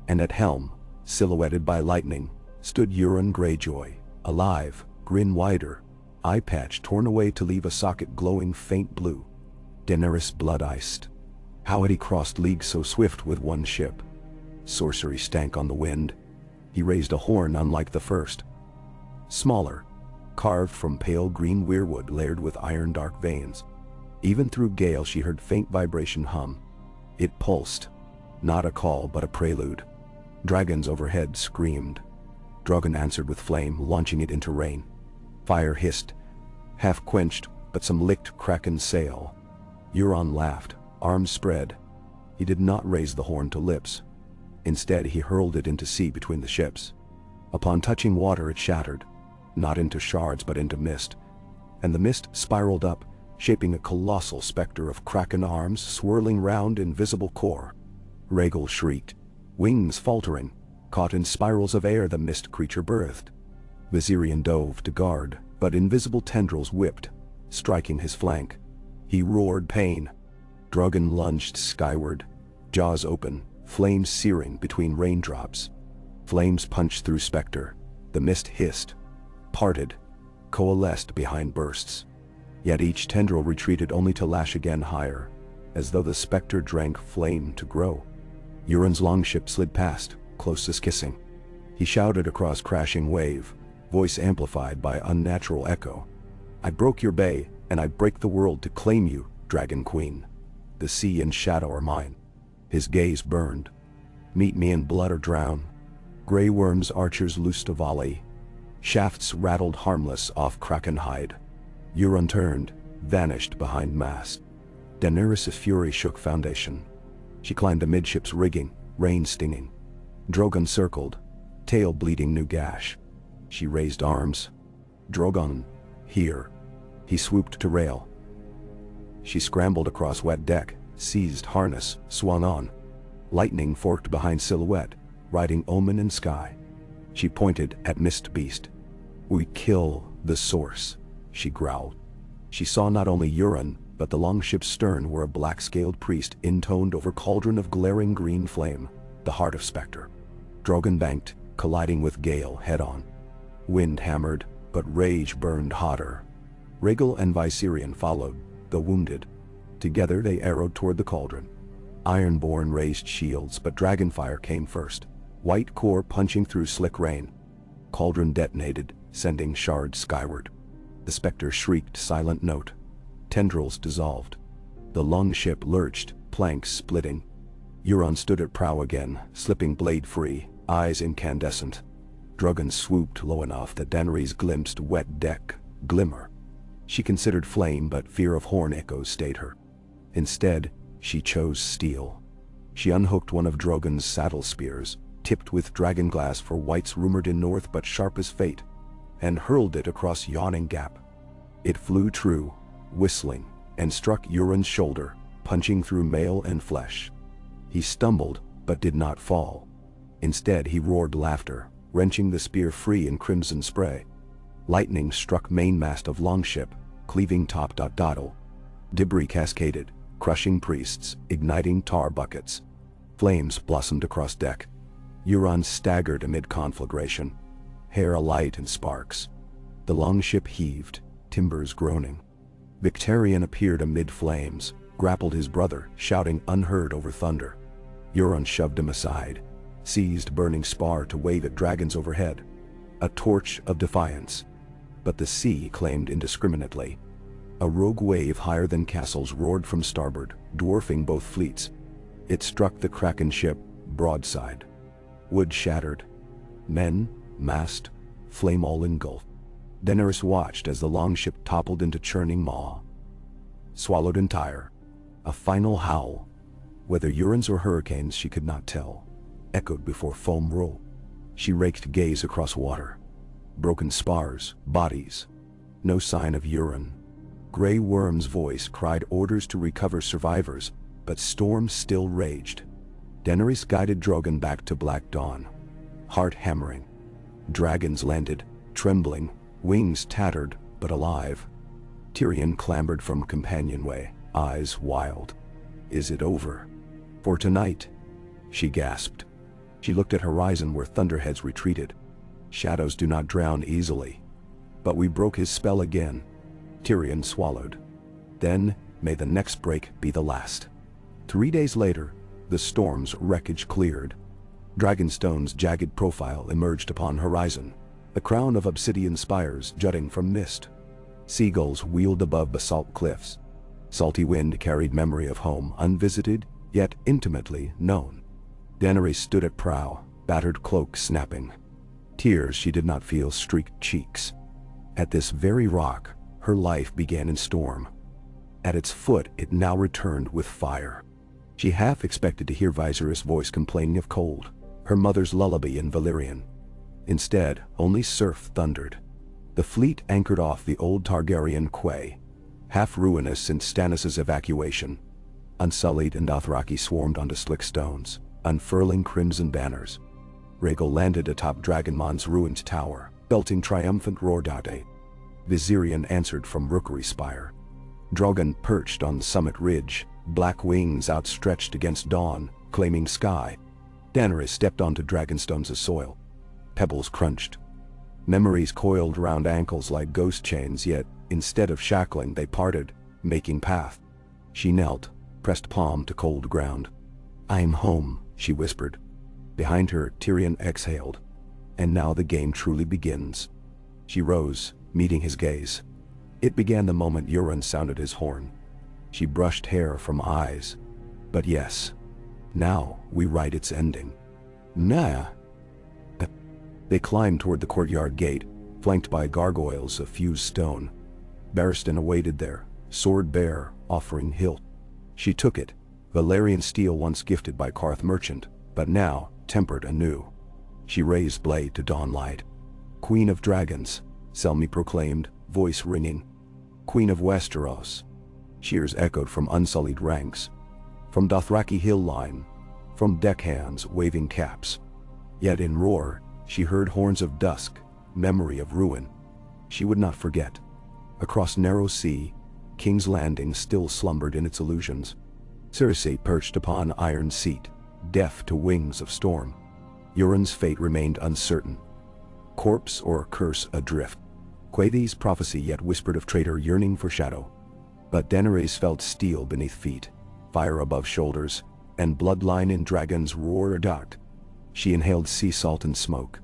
And at helm, silhouetted by lightning, stood Euron Greyjoy, alive, grin wider, eye patch torn away to leave a socket glowing faint blue. Daenerys blood-iced. How had he crossed leagues so swift with one ship? Sorcery stank on the wind. He raised a horn unlike the first. Smaller, carved from pale green weirwood layered with iron dark veins. Even through gale she heard faint vibration hum. It pulsed. Not a call but a prelude. Dragons overhead screamed. Drogon answered with flame, launching it into rain. Fire hissed, half quenched, but some licked kraken sail. Euron laughed, arms spread. He did not raise the horn to lips. Instead he hurled it into sea between the ships. Upon touching water it shattered, not into shards but into mist. And the mist spiraled up, shaping a colossal specter of kraken arms swirling round invisible core. Rhaegal shrieked, wings faltering, caught in spirals of air the mist creature birthed. Viserion dove to guard, but invisible tendrils whipped, striking his flank. He roared pain. Drogon lunged skyward, jaws open, flames searing between raindrops. Flames punched through specter. The mist hissed, parted, coalesced behind bursts. Yet each tendril retreated only to lash again higher, as though the specter drank flame to grow. Euron's longship slid past, close as kissing. He shouted across crashing wave, voice amplified by unnatural echo. "I broke your bay, and I break the world to claim you, Dragon Queen. The sea and shadow are mine." His gaze burned. "Meet me in blood or drown." Grey worms archers loosed a volley. Shafts rattled harmless off kraken hide. Euron turned, vanished behind mast. Daenerys' fury shook foundation. She climbed amidship's rigging, rain stinging. Drogon circled, tail bleeding new gash. She raised arms. "Drogon, here." He swooped to rail. She scrambled across wet deck, seized harness, swung on. Lightning forked behind silhouette, riding omen and sky. She pointed at Mist Beast. "We kill the source," she growled. She saw not only Euron, but the longship's stern where a black-scaled priest intoned over cauldron of glaring green flame, the heart of Spectre. Drogon banked, colliding with gale head-on. Wind hammered, but rage burned hotter. Rhaegal and Viserion followed, though wounded. Together they arrowed toward the cauldron. Ironborn raised shields, but dragonfire came first, white core punching through slick rain. Cauldron detonated, sending shards skyward. The specter shrieked silent note. Tendrils dissolved. The longship lurched, planks splitting. Euron stood at prow again, slipping blade free, eyes incandescent. Drogon swooped low enough that Daenerys glimpsed wet deck glimmer. She considered flame, but fear of horn echoes stayed her. Instead, she chose steel. She unhooked one of Drogon's saddle spears, tipped with dragonglass for wights rumored in north but sharp as fate, and hurled it across yawning gap. It flew true, whistling, and struck Euron's shoulder, punching through mail and flesh. He stumbled, but did not fall. Instead he roared laughter, wrenching the spear free in crimson spray. Lightning struck mainmast of longship, cleaving top. Debris cascaded, crushing priests, igniting tar buckets. Flames blossomed across deck. Euron staggered amid conflagration, hair alight in sparks. The longship heaved, timbers groaning. Victarion appeared amid flames, grappled his brother, shouting unheard over thunder. Euron shoved him aside, seized burning spar to wave at dragons overhead, a torch of defiance. But the sea claimed indiscriminately. A rogue wave higher than castles roared from starboard, dwarfing both fleets. It struck the Kraken ship broadside. Wood shattered. Men, mast, flame all engulfed. Daenerys watched as the longship toppled into churning maw. Swallowed entire. A final howl, whether Euron's or hurricanes she could not tell, echoed before foam rolled. She raked gaze across water. Broken spars, bodies. No sign of Euron. Grey Worm's voice cried orders to recover survivors, but storms still raged. Daenerys guided Drogon back to Black Dawn, heart hammering. Dragons landed, trembling, wings tattered, but alive. Tyrion clambered from companionway, eyes wild. Is it over? For tonight? She gasped. She looked at horizon where thunderheads retreated. Shadows do not drown easily. But we broke his spell again. Tyrion swallowed. Then, may the next break be the last. 3 days later, the storm's wreckage cleared. Dragonstone's jagged profile emerged upon horizon, a crown of obsidian spires jutting from mist. Seagulls wheeled above basalt cliffs. Salty wind carried memory of home, unvisited, yet intimately known. Daenerys stood at prow, battered cloak snapping. Tears she did not feel streaked cheeks. At this very rock, her life began in storm. At its foot it now returned with fire. She half expected to hear Viserys' voice complaining of cold, her mother's lullaby in Valyrian. Instead, only surf thundered. The fleet anchored off the old Targaryen quay, half ruinous since Stannis' evacuation. Unsullied and Dothraki swarmed onto slick stones, unfurling crimson banners. Rhaegal landed atop Dragonmon's ruined tower, belting triumphant roardate. Viserion answered from Rookery Spire. Drogon perched on Summit Ridge, black wings outstretched against dawn, claiming sky. Daenerys stepped onto Dragonstone's soil. Pebbles crunched. Memories coiled round ankles like ghost chains, yet, instead of shackling, they parted, making path. She knelt, pressed palm to cold ground. "I'm home," she whispered. Behind her, Tyrion exhaled. And now the game truly begins. She rose, meeting his gaze. It began the moment Euron sounded his horn. She brushed hair from eyes. But yes, now we write its ending. Nah. They climbed toward the courtyard gate, flanked by gargoyles of fused stone. Barristan awaited there, sword bare, offering hilt. She took it, Valyrian steel once gifted by Qarth merchant, but now tempered anew. She raised blade to dawnlight. "Queen of Dragons," Selmy proclaimed, voice ringing. "Queen of Westeros." Cheers echoed from unsullied ranks, from Dothraki hill line, from deckhands waving caps. Yet in roar, she heard horns of dusk, memory of ruin. She would not forget. Across narrow sea, King's Landing still slumbered in its illusions. Cersei perched upon iron seat, deaf to wings of storm. Euron's fate remained uncertain. Corpse or curse adrift. Quaithy's prophecy yet whispered of traitor yearning for shadow. But Daenerys felt steel beneath feet, fire above shoulders, and bloodline in Dragon's roar duct. She inhaled sea salt and smoke.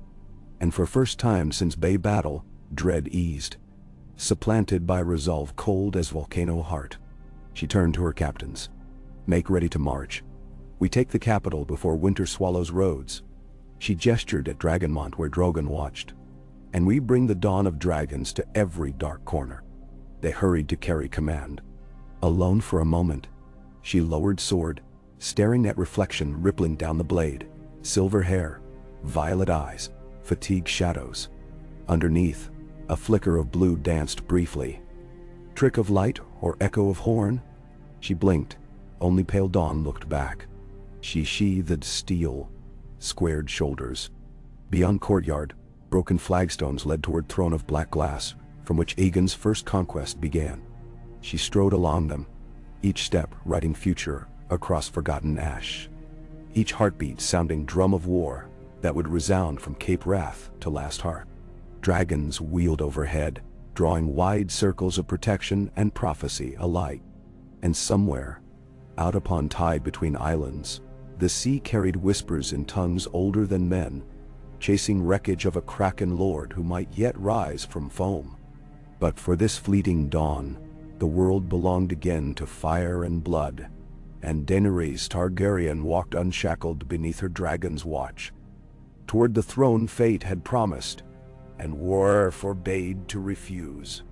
And for first time since Bay Battle, dread eased, supplanted by resolve cold as volcano heart. She turned to her captains. "Make ready to march. We take the capital before winter swallows roads." She gestured at Dragonmont where Drogon watched. "And we bring the dawn of dragons to every dark corner." They hurried to carry command. Alone for a moment, she lowered sword, staring at reflection rippling down the blade. Silver hair, violet eyes, fatigued shadows. Underneath, a flicker of blue danced briefly. Trick of light or echo of horn? She blinked. Only pale dawn looked back. She sheathed steel, squared shoulders. Beyond courtyard, broken flagstones led toward throne of black glass, from which Aegon's first conquest began. She strode along them, each step writing future across forgotten ash. each heartbeat sounding drum of war that would resound from Cape Wrath to Last Heart. Dragons wheeled overhead, drawing wide circles of protection and prophecy alike. And somewhere, out upon tide between islands, the sea carried whispers in tongues older than men, chasing wreckage of a kraken lord who might yet rise from foam. But for this fleeting dawn, the world belonged again to fire and blood, and Daenerys Targaryen walked unshackled beneath her dragon's watch, toward the throne fate had promised, and war forbade to refuse.